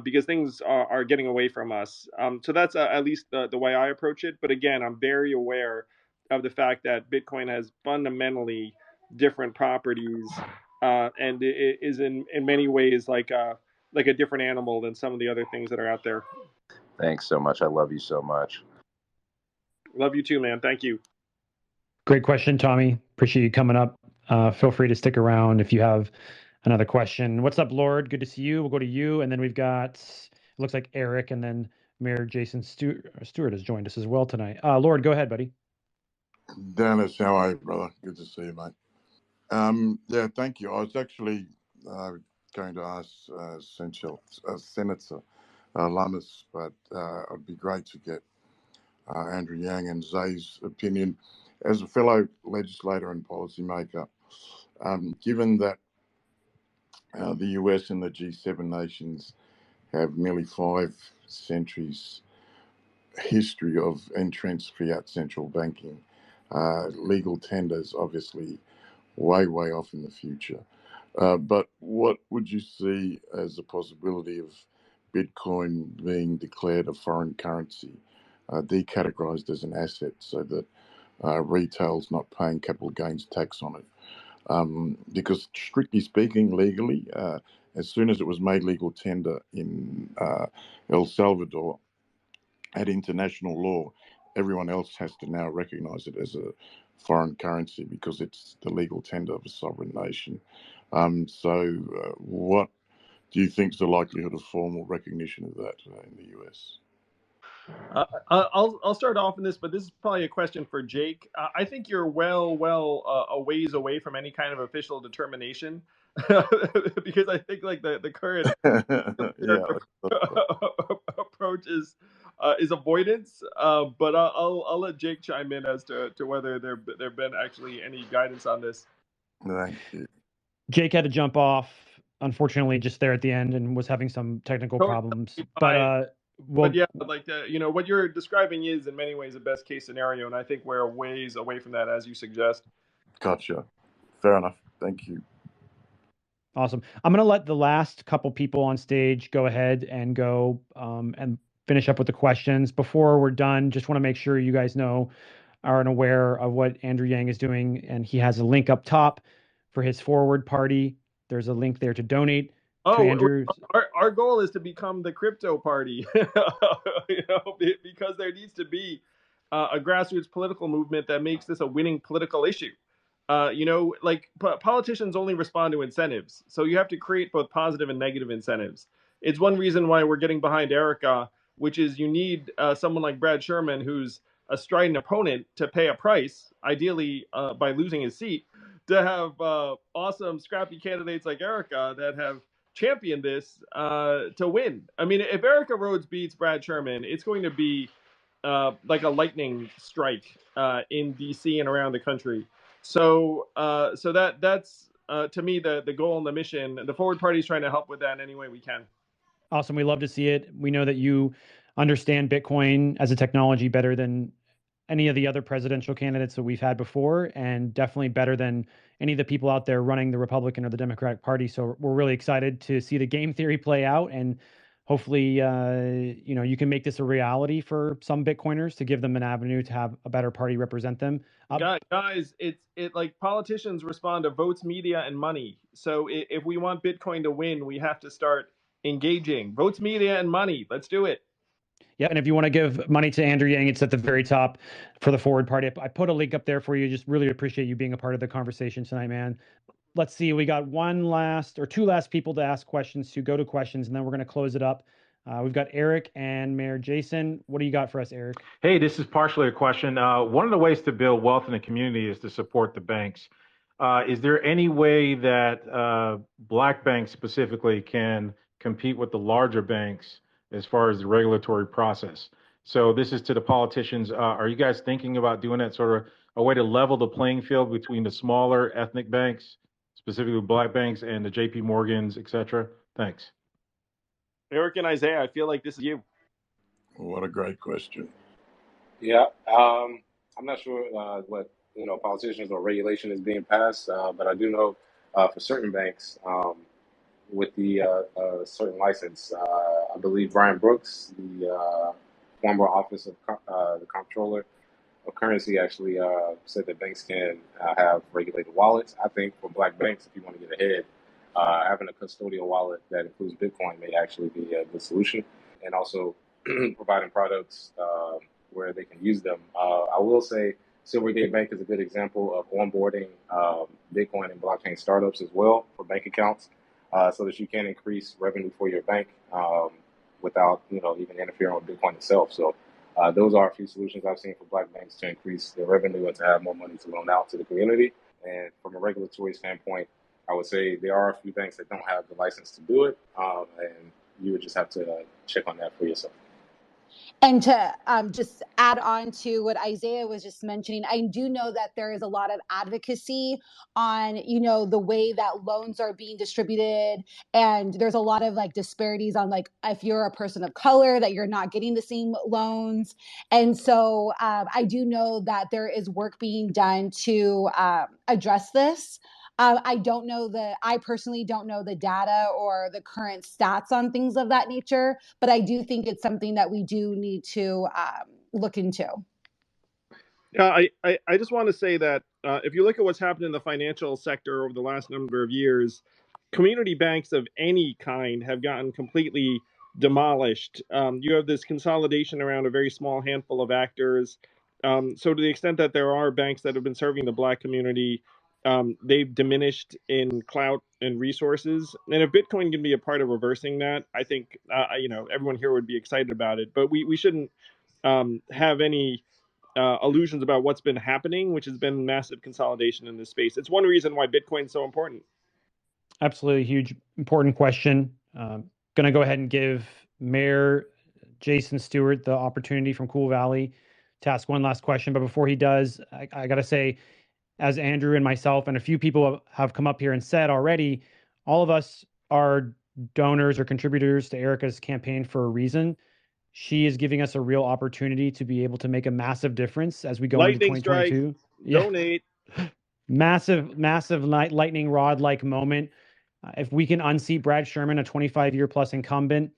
Because things are getting away from us. So that's at least the way I approach it. But again, I'm very aware of the fact that Bitcoin has fundamentally different properties, and it is in many ways like a different animal than some of the other things that are out there.
Thanks so much. I love you so much.
Love you too, man. Thank you.
Great question, Tommy. Appreciate you coming up. Feel free to stick around if you have another question. What's up, Lord? Good to see you. We'll go to you, and then we've got, it looks like Eric, and then Mayor Jason Stewart has joined us as well tonight. Lord, go ahead, buddy.
Dennis, how are you, brother? Good to see you, mate. Yeah, thank you. I was actually going to ask Senator Lummis, but it'd be great to get Andrew Yang and Zay's opinion. As a fellow legislator and policymaker, given that the US and the G7 nations have nearly 5 centuries history of entrenched fiat central banking, legal tenders obviously way off in the future. But what would you see as the possibility of Bitcoin being declared a foreign currency, decategorized as an asset so that retail's not paying capital gains tax on it? Because strictly speaking, legally, as soon as it was made legal tender in El Salvador, at international law, everyone else has to now recognize it as a foreign currency because it's the legal tender of a sovereign nation. What do you think is the likelihood of formal recognition of that in the US?
I'll start off in this, but this is probably a question for Jake. I think you're a ways away from any kind of official determination, because I think like the current approach is avoidance. But I'll let Jake chime in as to whether there've been actually any guidance on this.
Thank you.
Jake had to jump off, unfortunately, just there at the end, and was having some technical problems. But
yeah, like what you're describing is in many ways a best case scenario, and I think we're a ways away from that, as you suggest.
Gotcha. Fair enough. Thank you.
Awesome. I'm going to let the last couple people on stage go ahead and go and finish up with the questions. Before we're done, just want to make sure you guys know, are aware of what Andrew Yang is doing. And he has a link up top for his forward party. There's a link there to donate to Andrew's.
Our goal is to become the crypto party, because there needs to be a grassroots political movement that makes this a winning political issue. Politicians only respond to incentives. So you have to create both positive and negative incentives. It's one reason why we're getting behind Erica, which is you need someone like Brad Sherman, who's a strident opponent, to pay a price, ideally by losing his seat, to have awesome, scrappy candidates like Erica that have championed this to win. I mean, if Erica Rhodes beats Brad Sherman, it's going to be like a lightning strike in DC and around the country. So that's to me the goal and the mission. The Forward Party is trying to help with that in any way we can.
Awesome. We love to see it. We know that you understand Bitcoin as a technology better than any of the other presidential candidates that we've had before, and definitely better than any of the people out there running the Republican or the Democratic Party. So we're really excited to see the game theory play out, and hopefully, you can make this a reality for some Bitcoiners to give them an avenue to have a better party represent them.
Guys, it like politicians respond to votes, media, and money. So if we want Bitcoin to win, we have to start engaging votes, media, and money. Let's do it.
Yeah, and if you want to give money to Andrew Yang, it's at the very top for the Forward Party. I put a link up there for you. Just really appreciate you being a part of the conversation tonight, man. Let's see, we got two last people to ask questions, to go to questions, and then we're going to close it up. We've got Eric and Mayor Jason. What do you got for us, Eric?
Hey, this is partially a question. One of the ways to build wealth in the community is to support the banks. Is there any way that black banks specifically can compete with the larger banks as far as the regulatory process? So this is to the politicians. Are you guys thinking about doing that, sort of a way to level the playing field between the smaller ethnic banks, specifically black banks, and the JP Morgans, et cetera? Thanks.
Eric and Isaiah, I feel like this is you.
What a great question.
Yeah, I'm not sure what politicians or regulation is being passed, but I do know for certain banks with the certain license, I believe Brian Brooks, the former office of the comptroller of currency, actually said that banks can have regulated wallets. I think for black banks, if you want to get ahead, having a custodial wallet that includes Bitcoin may actually be a good solution, and also providing products where they can use them. I will say Silvergate Bank is a good example of onboarding Bitcoin and blockchain startups as well for bank accounts, so that you can increase revenue for your bank without even interfering with Bitcoin itself. So those are a few solutions I've seen for black banks to increase their revenue and to have more money to loan out to the community. And from a regulatory standpoint, I would say there are a few banks that don't have the license to do it, and you would just have to check on that for yourself.
And to just add on to what Isaiah was just mentioning, I do know that there is a lot of advocacy on, the way that loans are being distributed. And there's a lot of disparities on if you're a person of color, that you're not getting the same loans. And so I do know that there is work being done to address this. I personally don't know the data or the current stats on things of that nature, but I do think it's something that we do need to look into.
Yeah, I just want to say that if you look at what's happened in the financial sector over the last number of years, community banks of any kind have gotten completely demolished. You have this consolidation around a very small handful of actors. So to the extent that there are banks that have been serving the black community, they've diminished in clout and resources. And if Bitcoin can be a part of reversing that, I think everyone here would be excited about it. But we shouldn't have any illusions about what's been happening, which has been massive consolidation in this space. It's one reason why Bitcoin is so important.
Absolutely huge, important question. Going to go ahead and give Mayor Jason Stewart the opportunity from Cool Valley to ask one last question. But before he does, I got to say, as Andrew and myself and a few people have come up here and said already, all of us are donors or contributors to Erica's campaign for a reason. She is giving us a real opportunity to be able to make a massive difference as we go into 2022.
Donate.
Massive lightning rod-like moment. If we can unseat Brad Sherman, a 25-year plus incumbent,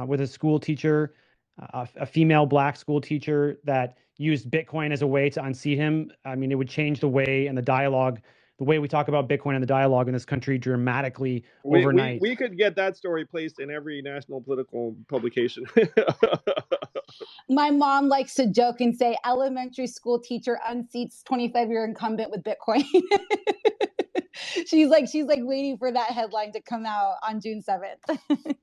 with a school teacher, a female black school teacher that used Bitcoin as a way to unseat him, I mean, it would change the way and the dialogue, the way we talk about Bitcoin and the dialogue in this country dramatically overnight.
We could get that story placed in every national political publication.
My mom likes to joke and say elementary school teacher unseats 25-year incumbent with Bitcoin. she's like waiting for that headline to come out on June 7th.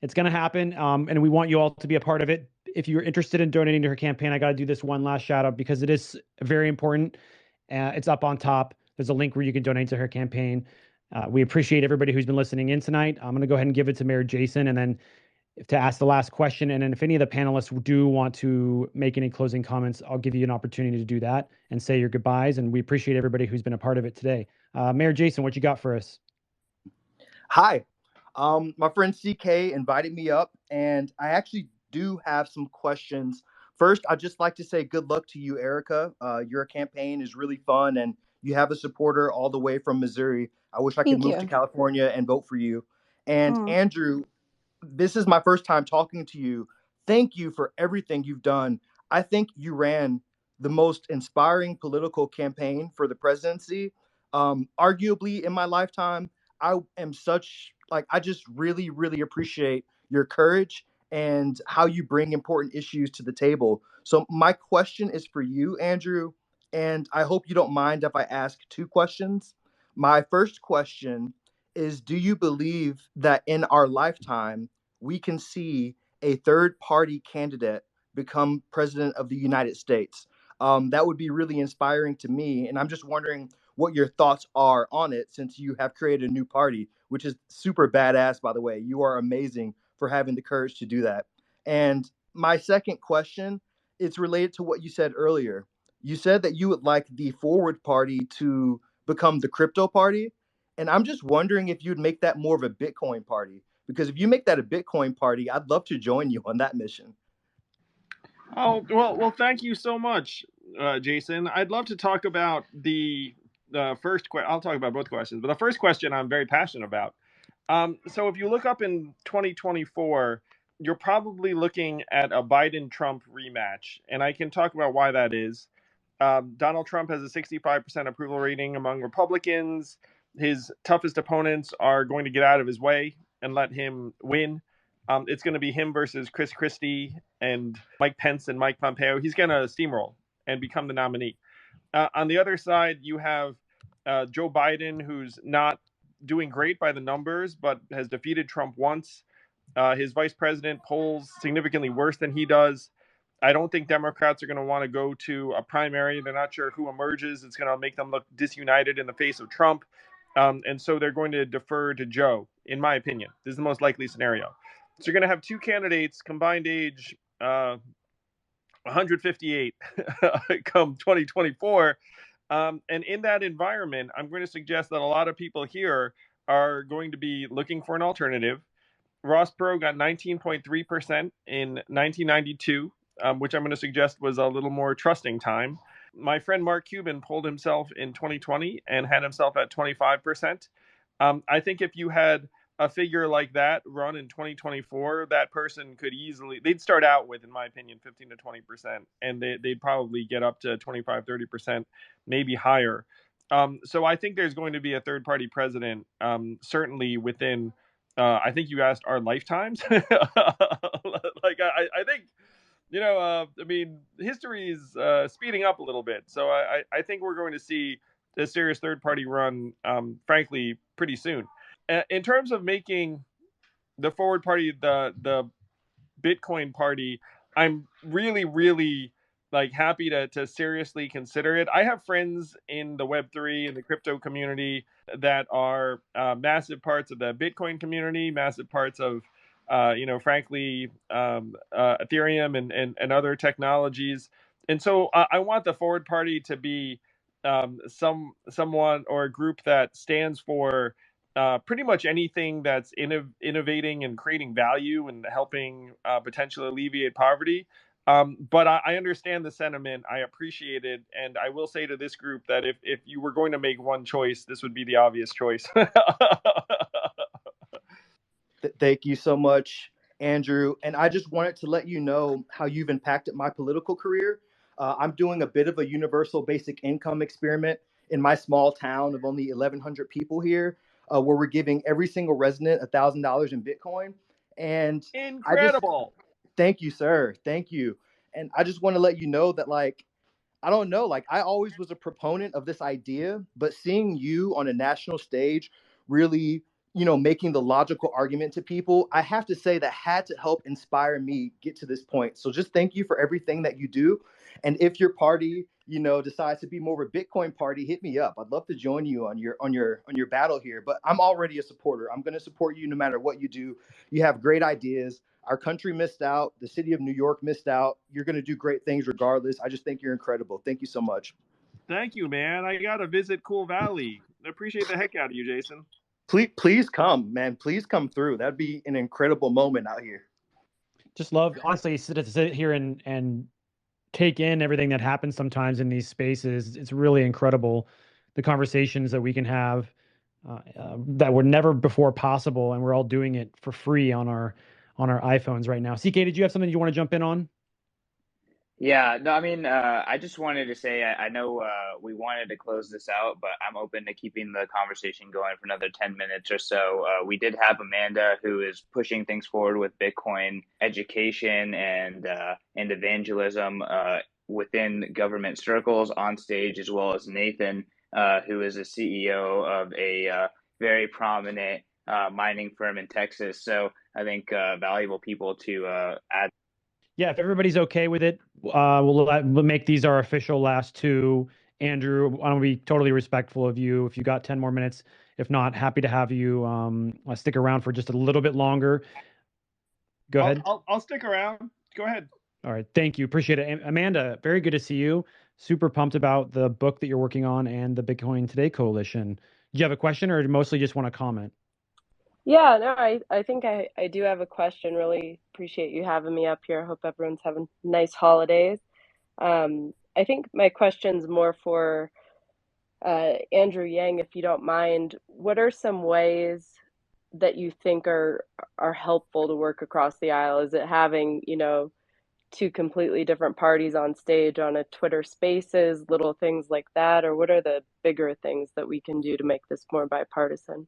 It's going to happen, and we want you all to be a part of it. If you're interested in donating to her campaign, I got to do this one last shout out because it is very important. It's up on top. There's a link where you can donate to her campaign. We appreciate everybody who's been listening in tonight. I'm going to go ahead and give it to Mayor Jason, and then to ask the last question. And then if any of the panelists do want to make any closing comments, I'll give you an opportunity to do that and say your goodbyes. And we appreciate everybody who's been a part of it today. Mayor Jason, what you got for us?
Hi. My friend CK invited me up, and I actually do have some questions. First, I'd just like to say good luck to you, Erica. Your campaign is really fun, and you have a supporter all the way from Missouri. I wish I could move to California and vote for you. And Andrew, this is my first time talking to you. Thank you for everything you've done. I think you ran the most inspiring political campaign for the presidency, arguably in my lifetime. I just really, really appreciate your courage and how you bring important issues to the table. So my question is for you, Andrew, and I hope you don't mind if I ask two questions. My first question is, do you believe that in our lifetime, we can see a third party candidate become president of the United States? That would be really inspiring to me. And I'm just wondering what your thoughts are on it, since you have created a new party, which is super badass, by the way. You are amazing for having the courage to do that. And my second question, it's related to what you said earlier. You said that you would like the Forward Party to become the crypto party. And I'm just wondering if you'd make that more of a Bitcoin party. Because if you make that a Bitcoin party, I'd love to join you on that mission.
Oh, well, thank you so much, Jason. I'd love to talk about the first question. I'll talk about both questions, but the first question I'm very passionate about. So if you look up in 2024, you're probably looking at a Biden-Trump rematch, and I can talk about why that is. Donald Trump has a 65% approval rating among Republicans. His toughest opponents are going to get out of his way and let him win. It's going to be him versus Chris Christie and Mike Pence and Mike Pompeo. He's going to steamroll and become the nominee. On the other side, you have Joe Biden, who's not doing great by the numbers, but has defeated Trump once. His vice president polls significantly worse than he does. I don't think Democrats are going to want to go to a primary. They're not sure who emerges. It's going to make them look disunited in the face of Trump. And so they're going to defer to Joe, in my opinion. This is the most likely scenario. So you're going to have two candidates, combined age 158 come 2024. And in that environment, I'm going to suggest that a lot of people here are going to be looking for an alternative. Ross Perot got 19.3% in 1992, which I'm going to suggest was a little more trusting time. My friend Mark Cuban polled himself in 2020 and had himself at 25%. I think if you had a figure like that run in 2024, that person could easily, they'd start out with, in my opinion, 15 to 20%, and they'd probably get up to 25, 30%, maybe higher. So I think there's going to be a third party president, certainly within, I think you asked our lifetimes. I think, I mean, history is speeding up a little bit. So I think we're going to see a serious third party run, frankly, pretty soon. In terms of making the Forward Party the Bitcoin party, I'm really, really happy to seriously consider it. I have friends in the Web3 and the crypto community that are massive parts of the Bitcoin community, massive parts of frankly, Ethereum and other technologies. And so I want the Forward Party to be someone or a group that stands for pretty much anything that's innovating and creating value and helping potentially alleviate poverty. But I understand the sentiment. I appreciate it. And I will say to this group that if you were going to make one choice, this would be the obvious choice.
Thank you so much, Andrew. And I just wanted to let you know how you've impacted my political career. I'm doing a bit of a universal basic income experiment in my small town of only 1,100 people here, where we're giving every single resident $1,000 in Bitcoin. And I just
Incredible.
thank you, sir. Thank you. And I just want to let you know that, like, I don't know, like, I always was a proponent of this idea, but seeing you on a national stage really, making the logical argument to people, I have to say that had to help inspire me get to this point. So just thank you for everything that you do. And if your party, decides to be more of a Bitcoin party, hit me up. I'd love to join you on your battle here. But I'm already a supporter. I'm going to support you no matter what you do. You have great ideas. Our country missed out. The city of New York missed out. You're going to do great things regardless. I just think you're incredible. Thank you so much.
Thank you, man. I got to visit Cool Valley. I appreciate the heck out of you, Jason.
Please come, man. Please come through. That'd be an incredible moment out here.
Just love, honestly, to sit here and take in everything that happens sometimes in these spaces. It's really incredible, the conversations that we can have that were never before possible, and we're all doing it for free on our iPhones right now. CK, did you have something you want to jump in on?
Yeah, no, I mean, I just wanted to say I know we wanted to close this out, but I'm open to keeping the conversation going for another 10 minutes or so. We did have Amanda, who is pushing things forward with Bitcoin education and evangelism within government circles on stage, as well as Nathan, who is the CEO of a very prominent mining firm in Texas. So I think valuable people to add.
Yeah, if everybody's okay with it, we'll make these our official last two. Andrew, I want to be totally respectful of you. If you got 10 more minutes, if not, happy to have you stick around for just a little bit longer. Go ahead.
I'll stick around. Go ahead.
All right, thank you. Appreciate it. Amanda, very good to see you. Super pumped about the book that you're working on and the Bitcoin Today Coalition. Do you have a question or mostly just want to comment?
Yeah, no, I think I do have a question. Really appreciate you having me up here. I hope everyone's having nice holidays. I think my question's more for Andrew Yang, if you don't mind. What are some ways that you think are helpful to work across the aisle? Is it having, two completely different parties on stage on a Twitter Spaces, little things like that? Or what are the bigger things that we can do to make this more bipartisan?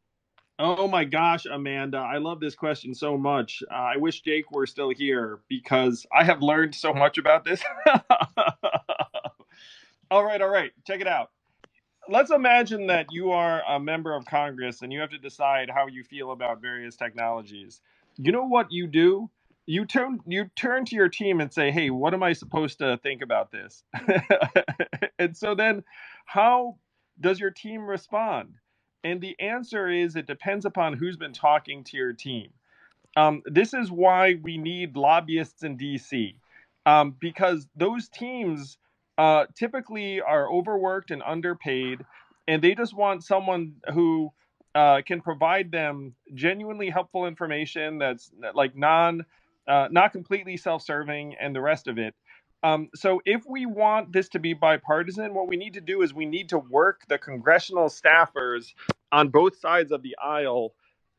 Oh my gosh, Amanda, I love this question so much. I wish Jake were still here because I have learned so much about this. All right, check it out. Let's imagine that you are a member of Congress and you have to decide how you feel about various technologies. You know what you do? You turn to your team and say, "Hey, what am I supposed to think about this?" And so then how does your team respond? And the answer is it depends upon who's been talking to your team. This is why we need lobbyists in DC, because those teams typically are overworked and underpaid, and they just want someone who can provide them genuinely helpful information that's like not completely self-serving and the rest of it. So if we want this to be bipartisan, what we need to do is we need to work the congressional staffers on both sides of the aisle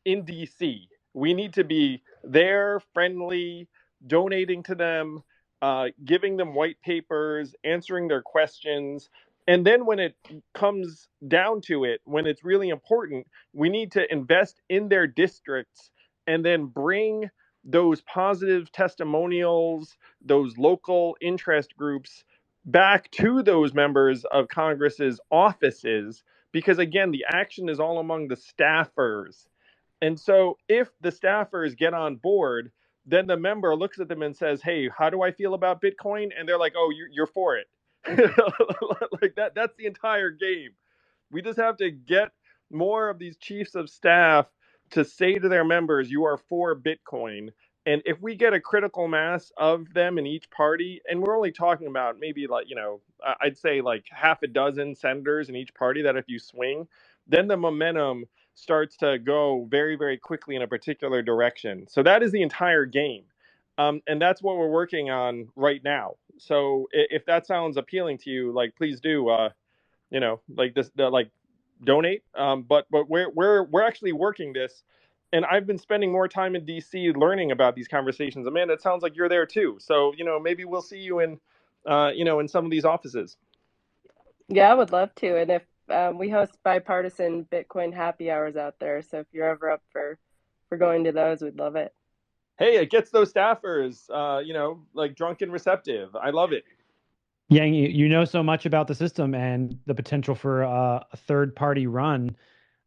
in DC. We need to be there, friendly, donating to them, giving them white papers, answering their questions. And then when it comes down to it, when it's really important, we need to invest in their districts and then bring those positive testimonials, those local interest groups back to those members of Congress's offices, because again, the action is all among the staffers. And so if the staffers get on board, then the member looks at them and says, "Hey, how do I feel about Bitcoin?" And they're like, "Oh, you're for it." Like that's the entire game. We just have to get more of these chiefs of staff to say to their members, "You are for Bitcoin." And if we get a critical mass of them in each party, and we're only talking about maybe like, I'd say like half a dozen senators in each party, that if you swing, then the momentum starts to go very, very quickly in a particular direction. So that is the entire game. And that's what we're working on right now. So if that sounds appealing to you, like, please do, like this, like donate. But we're actually working this And I've been spending more time in DC learning about these conversations. Amanda, it sounds like you're there too. So, maybe we'll see you in, in some of these offices.
Yeah, I would love to. And if we host bipartisan Bitcoin happy hours out there, so if you're ever up for going to those, we'd love it.
Hey, it gets those staffers, like drunk and receptive. I love it.
Yang, you know so much about the system and the potential for a third-party run.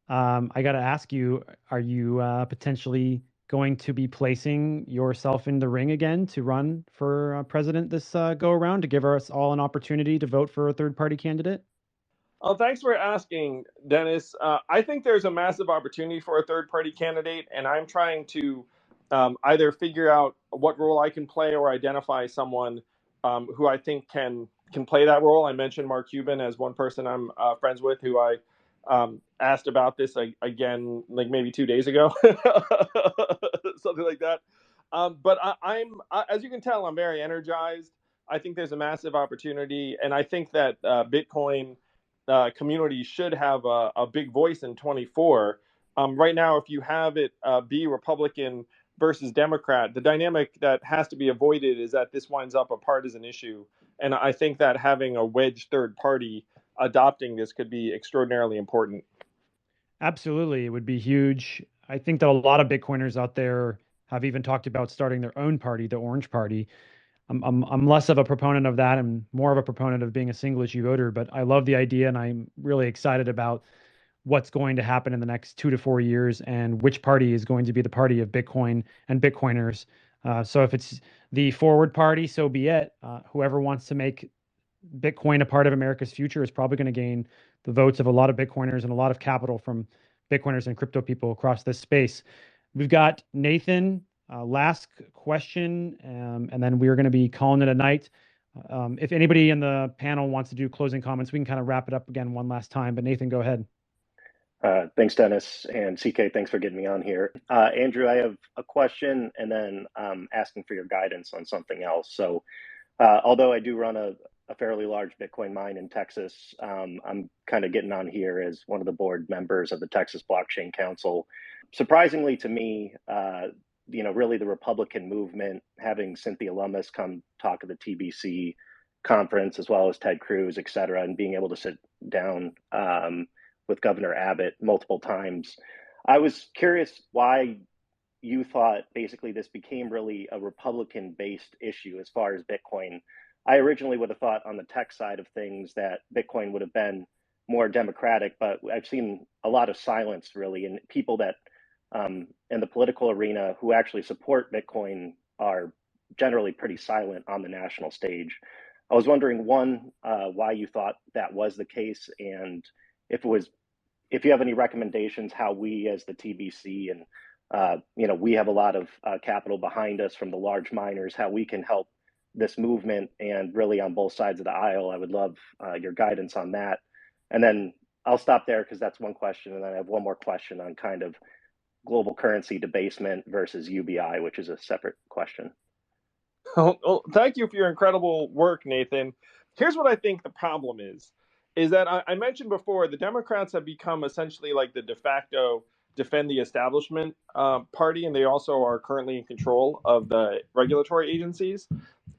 I got to ask you, are you potentially going to be placing yourself in the ring again to run for president this go around to give us all an opportunity to vote for a third-party candidate?
Oh, thanks for asking, Dennis. I think there's a massive opportunity for a third-party candidate, and I'm trying to either figure out what role I can play or identify someone who I think can play that role. I mentioned Mark Cuban as one person I'm friends with, who I asked about this again, like maybe 2 days ago, something like that. But as you can tell, I'm very energized. I think there's a massive opportunity, and I think that Bitcoin community should have a big voice in 24. Right now, if you have it be Republican versus Democrat, the dynamic that has to be avoided is that this winds up a partisan issue. And I think that having a wedge third party adopting this could be extraordinarily important.
Absolutely. It would be huge. I think that a lot of Bitcoiners out there have even talked about starting their own party, the Orange Party. I'm less of a proponent of that. I'm more of a proponent of being a single issue voter, but I love the idea and I'm really excited about what's going to happen in the next 2 to 4 years and which party is going to be the party of Bitcoin and Bitcoiners. So if it's the Forward Party, so be it. Whoever wants to make Bitcoin a part of America's future is probably going to gain the votes of a lot of Bitcoiners and a lot of capital from Bitcoiners and crypto people across this space. We've got Nathan, last question, and then we're going to be calling it a night. If anybody in the panel wants to do closing comments, we can kind of wrap it up again one last time. But Nathan, go ahead.
Thanks, Dennis, and CK, thanks for getting me on here. Andrew, I have a question and then asking for your guidance on something else. So although I do run a fairly large Bitcoin mine in Texas, I'm kind of getting on here as one of the board members of the Texas Blockchain Council. Surprisingly to me, really the Republican movement, having Cynthia Lummis come talk at the TBC conference, as well as Ted Cruz, et cetera, and being able to sit down with Governor Abbott multiple times. I was curious why you thought basically this became really a Republican-based issue as far as Bitcoin. I originally would have thought on the tech side of things that Bitcoin would have been more democratic, but I've seen a lot of silence really, and people that in the political arena who actually support Bitcoin are generally pretty silent on the national stage. I was wondering, one, why you thought that was the case, and if you have any recommendations how we as the TBC and we have a lot of capital behind us from the large miners, how we can help this movement, and really on both sides of the aisle. I would love your guidance on that. And then I'll stop there because that's one question. And then I have one more question on kind of global currency debasement versus UBI, which is a separate question.
Well, thank you for your incredible work, Nathan. Here's what I think the problem is that I mentioned before, the Democrats have become essentially like the de facto defend the establishment party, and they also are currently in control of the regulatory agencies.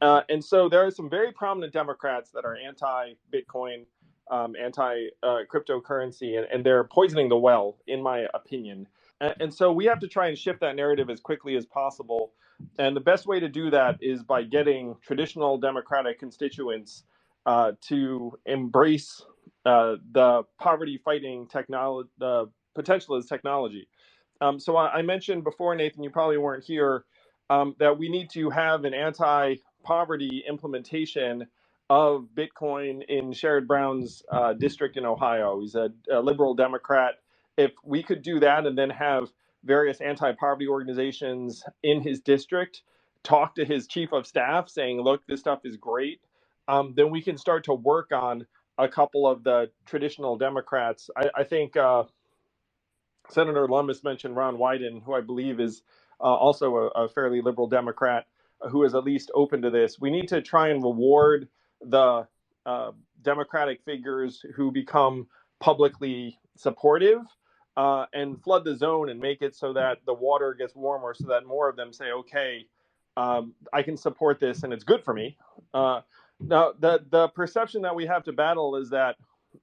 And so there are some very prominent Democrats that are anti-Bitcoin, anti-cryptocurrency, and they're poisoning the well, in my opinion. And so we have to try and shift that narrative as quickly as possible. And the best way to do that is by getting traditional Democratic constituents to embrace the poverty-fighting technology, the potential as technology. So I mentioned before, Nathan, you probably weren't here, that we need to have an anti-poverty implementation of Bitcoin in Sherrod Brown's district in Ohio. He's a liberal Democrat. If we could do that and then have various anti-poverty organizations in his district talk to his chief of staff saying, look, this stuff is great, then we can start to work on a couple of the traditional Democrats. I think Senator Lummis mentioned Ron Wyden, who I believe is also a fairly liberal Democrat, who is at least open to this. We need to try and reward the Democratic figures who become publicly supportive and flood the zone and make it so that the water gets warmer, so that more of them say, okay, I can support this and it's good for me. Now, the perception that we have to battle is that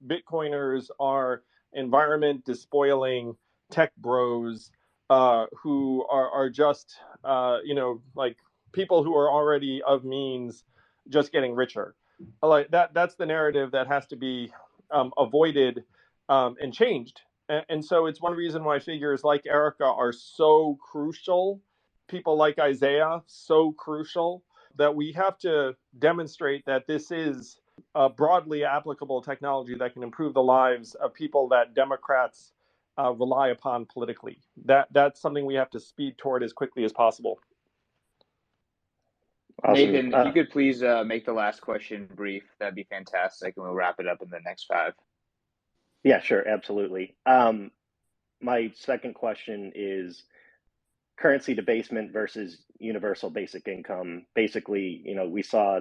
Bitcoiners are environment despoiling tech bros who are just, like people who are already of means just getting richer. Like that's the narrative that has to be avoided and changed. And so it's one reason why figures like Erica are so crucial. People like Isaiah, so crucial, that we have to demonstrate that this is a broadly applicable technology that can improve the lives of people that Democrats rely upon politically. That's something we have to speed toward as quickly as possible.
Awesome.
Nathan, if you could please make the last question brief, that'd be fantastic, and we'll wrap it up in the next 5.
Yeah, sure, absolutely. My second question is currency debasement versus universal basic income. Basically, we saw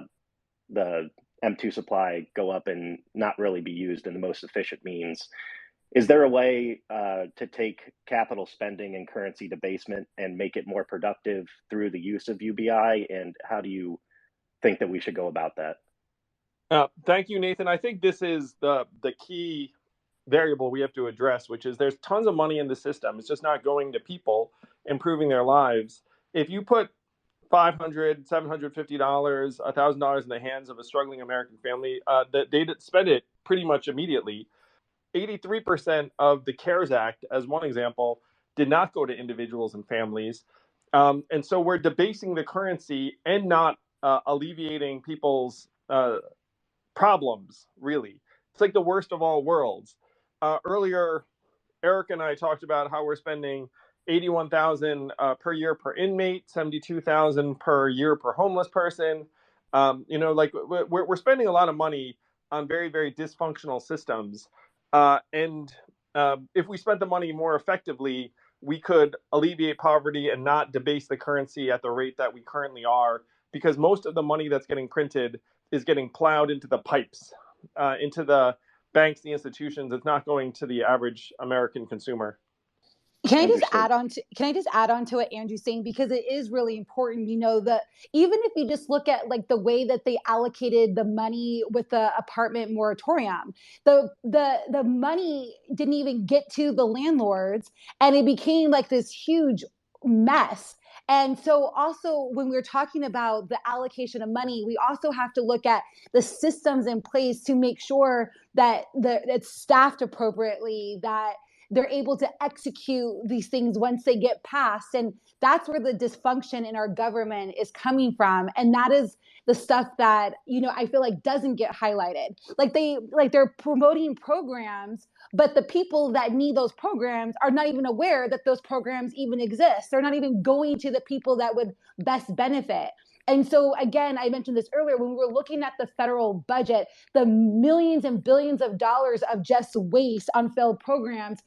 the M2 supply go up and not really be used in the most efficient means. Is there a way to take capital spending and currency debasement and make it more productive through the use of UBI? And how do you think that we should go about that?
Thank you, Nathan. I think this is the key variable we have to address, which is there's tons of money in the system. It's just not going to people improving their lives. If you put $500, $750, $1,000 in the hands of a struggling American family, they spend it pretty much immediately. 83% of the CARES Act, as one example, did not go to individuals and families. And so we're debasing the currency and not alleviating people's problems, really. It's like the worst of all worlds. Earlier, Eric and I talked about how we're spending $81,000 per year per inmate, $72,000 per year per homeless person. We're spending a lot of money on very, very dysfunctional systems. And if we spent the money more effectively, we could alleviate poverty and not debase the currency at the rate that we currently are, because most of the money that's getting printed is getting plowed into the pipes, into the banks, the institutions. It's not going to the average American consumer.
Can I just add on to what Andrew's saying, because it is really important, that even if you just look at like the way that they allocated the money with the apartment moratorium, the money didn't even get to the landlords, and it became like this huge mess. And so also when we're talking about the allocation of money, we also have to look at the systems in place to make sure that it's staffed appropriately, that they're able to execute these things once they get passed. And that's where the dysfunction in our government is coming from. And that is the stuff that, I feel like doesn't get highlighted. They're promoting programs, but the people that need those programs are not even aware that those programs even exist. They're not even going to the people that would best benefit. And so, again, I mentioned this earlier, when we were looking at the federal budget, the millions and billions of dollars of just waste on failed programs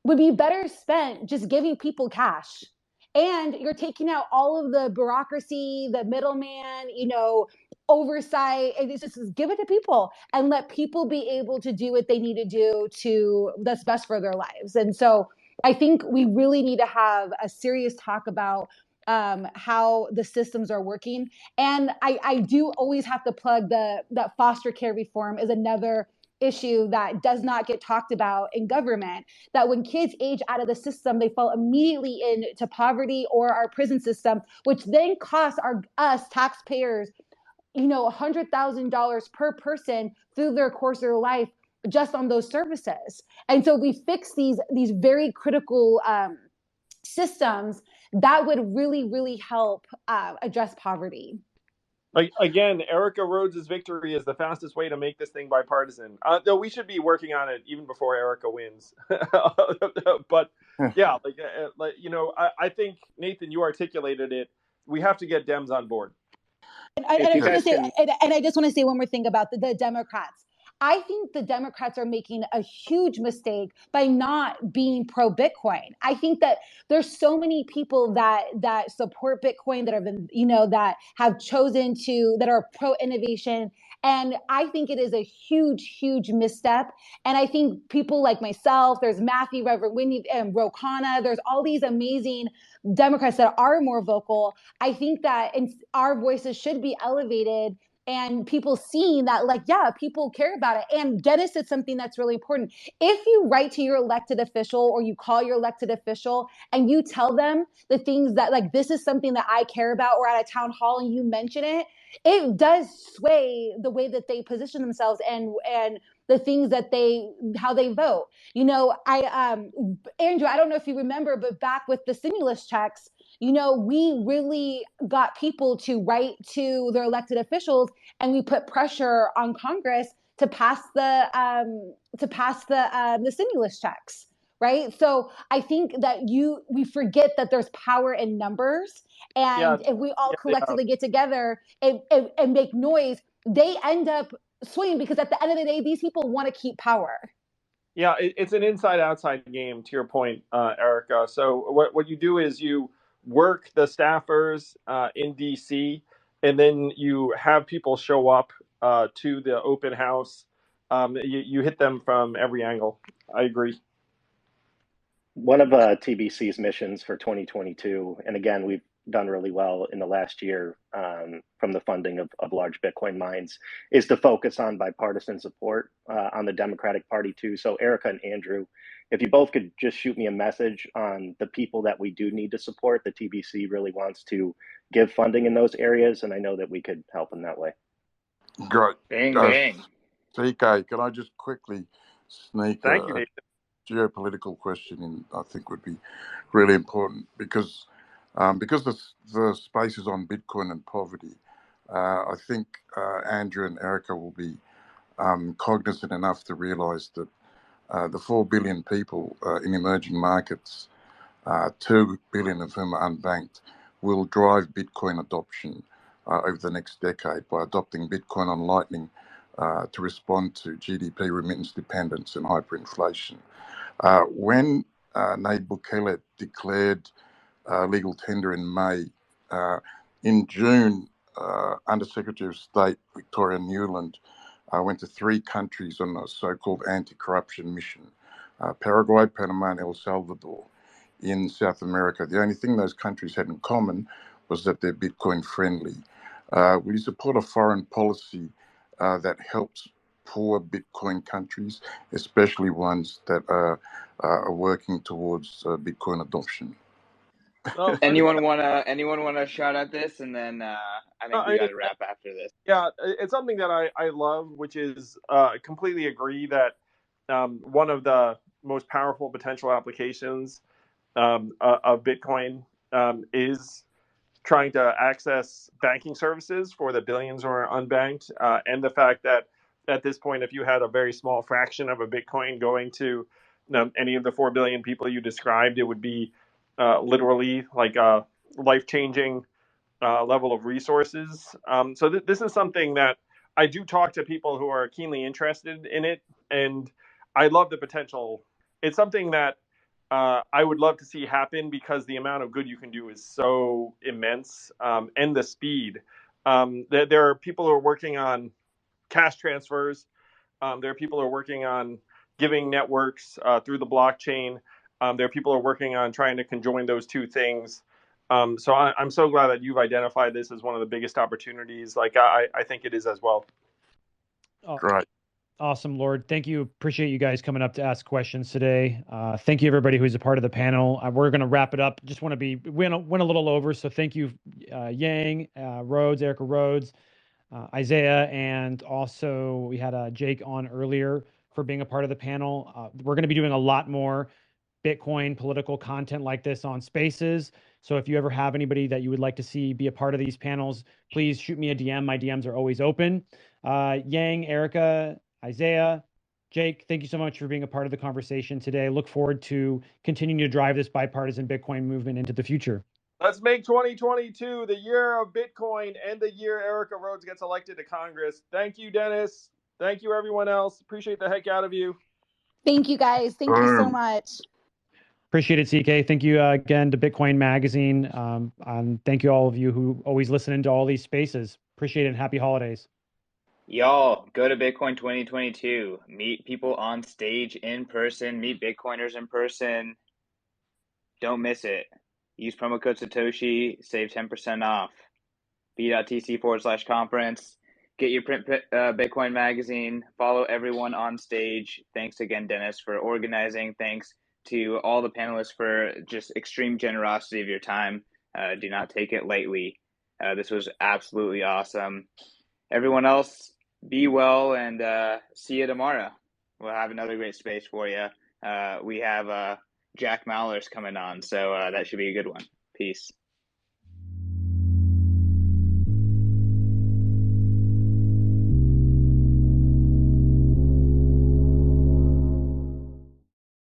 would be better spent just giving people cash. And you're taking out all of the bureaucracy, the middleman, oversight, and it's just give it to people and let people be able to do what they need to do that's best for their lives. And so I think we really need to have a serious talk about how the systems are working. And I do always have to plug that foster care reform is another issue that does not get talked about in government, that when kids age out of the system, they fall immediately into poverty or our prison system, which then costs us taxpayers, $100,000 per person through their course of their life just on those services. And so we fix these very critical systems that would really, really help address poverty.
Again, Erica Rhodes' victory is the fastest way to make this thing bipartisan. Though we should be working on it even before Erica wins. But yeah, I think, Nathan, you articulated it. We have to get Dems on board.
And I just want to say one more thing about the Democrats. I think the Democrats are making a huge mistake by not being pro Bitcoin. I think that there's so many people that support Bitcoin, that have been, that have chosen that are pro innovation, And I think it is a huge, huge misstep. And I think people like myself, there's Matthew, Reverend Whitney, and Rokana, there's all these amazing Democrats that are more vocal. I think that our voices should be elevated and people seeing that, like, yeah, people care about it. And Dennis said something that's really important. If you write to your elected official or you call your elected official and you tell them the things that, like, this is something that I care about, or at a town hall and you mention it, it does sway the way that they position themselves and the things that how they vote. You know, Andrew, I don't know if you remember, but back with the stimulus checks, you know, we really got people to write to their elected officials, and we put pressure on Congress to pass the stimulus checks, right? So I think that we forget that there's power in numbers, and if we all collectively get together and make noise, they end up swinging, because at the end of the day, these people want to keep power.
Yeah, it's an inside-outside game, to your point, Erica. So what you do is you work the staffers in DC, and then you have people show up to the open house. You hit them from every angle. I agree.
One of TBC's missions for 2022, and again, we've done really well in the last year from the funding of large Bitcoin mines, is to focus on bipartisan support on the Democratic Party too. So Erica and Andrew, if you both could just shoot me a message on the people that we do need to support, the TBC really wants to give funding in those areas, and I know that we could help in that way.
Great.
Bang, bang.
CK, can I just quickly sneak
Thank you,
a
Nathan.
geopolitical question in? I think would be really important because the space is on Bitcoin and poverty. I think Andrew and Erica will be cognizant enough to realise that the 4 billion people in emerging markets, 2 billion of whom are unbanked, will drive Bitcoin adoption over the next decade by adopting Bitcoin on Lightning to respond to GDP remittance dependence and hyperinflation. When Nayib Bukele declared legal tender in May, in June, Undersecretary of State Victoria Newland went to 3 countries on a so-called anti-corruption mission, Paraguay, Panama, and El Salvador in South America. The only thing those countries had in common was that they're Bitcoin friendly. Will you support a foreign policy that helps poor Bitcoin countries, especially ones that are working towards Bitcoin adoption?
Anyone wanna shout at this, and then I think we got to wrap after this.
Yeah, it's something that I love, which is completely agree that one of the most powerful potential applications of Bitcoin is trying to access banking services for the billions who are unbanked, and the fact that at this point, if you had a very small fraction of a Bitcoin going to any of the 4 billion people you described, it would be literally like a life-changing level of resources. So this is something that I do talk to people who are keenly interested in it, and I love the potential. It's something that I would love to see happen because the amount of good you can do is so immense, and the speed. There are people who are working on cash transfers. There are people who are working on giving networks through the blockchain. There are people who are working on trying to conjoin those two things. So I'm so glad that you've identified this as one of the biggest opportunities. Like I think it is as well.
Great.
Awesome, Lord. Thank you. Appreciate you guys coming up to ask questions today. Thank you, everybody who's a part of the panel. We're going to wrap it up. Just want to went a little over. So thank you, Yang, Rhodes, Erica Rhodes, Isaiah, and also we had Jake on earlier for being a part of the panel. We're going to be doing a lot more Bitcoin political content like this on Spaces. So if you ever have anybody that you would like to see be a part of these panels, please shoot me a DM. My DMs are always open. Yang, Erica, Isaiah, Jake, thank you so much for being a part of the conversation today. Look forward to continuing to drive this bipartisan Bitcoin movement into the future.
Let's make 2022 the year of Bitcoin and the year Erica Rhodes gets elected to Congress. Thank you, Dennis. Thank you, everyone else. Appreciate the heck out of you.
Thank you, guys. Thank you so much.
Appreciate it, CK. Thank you again to Bitcoin Magazine. And thank you all of you who always listen into all these spaces. Appreciate it. Happy holidays.
Y'all, go to Bitcoin 2022. Meet people on stage in person. Meet Bitcoiners in person. Don't miss it. Use promo code Satoshi. Save 10% off. b.tc/conference. Get your print Bitcoin magazine. Follow everyone on stage. Thanks again, Dennis, for organizing. Thanks to all the panelists for just extreme generosity of your time. Do not take it lightly. This was absolutely awesome. Everyone else, be well and see you tomorrow. We'll have another great space for you. We have Jack Mallers coming on, so that should be a good one. Peace.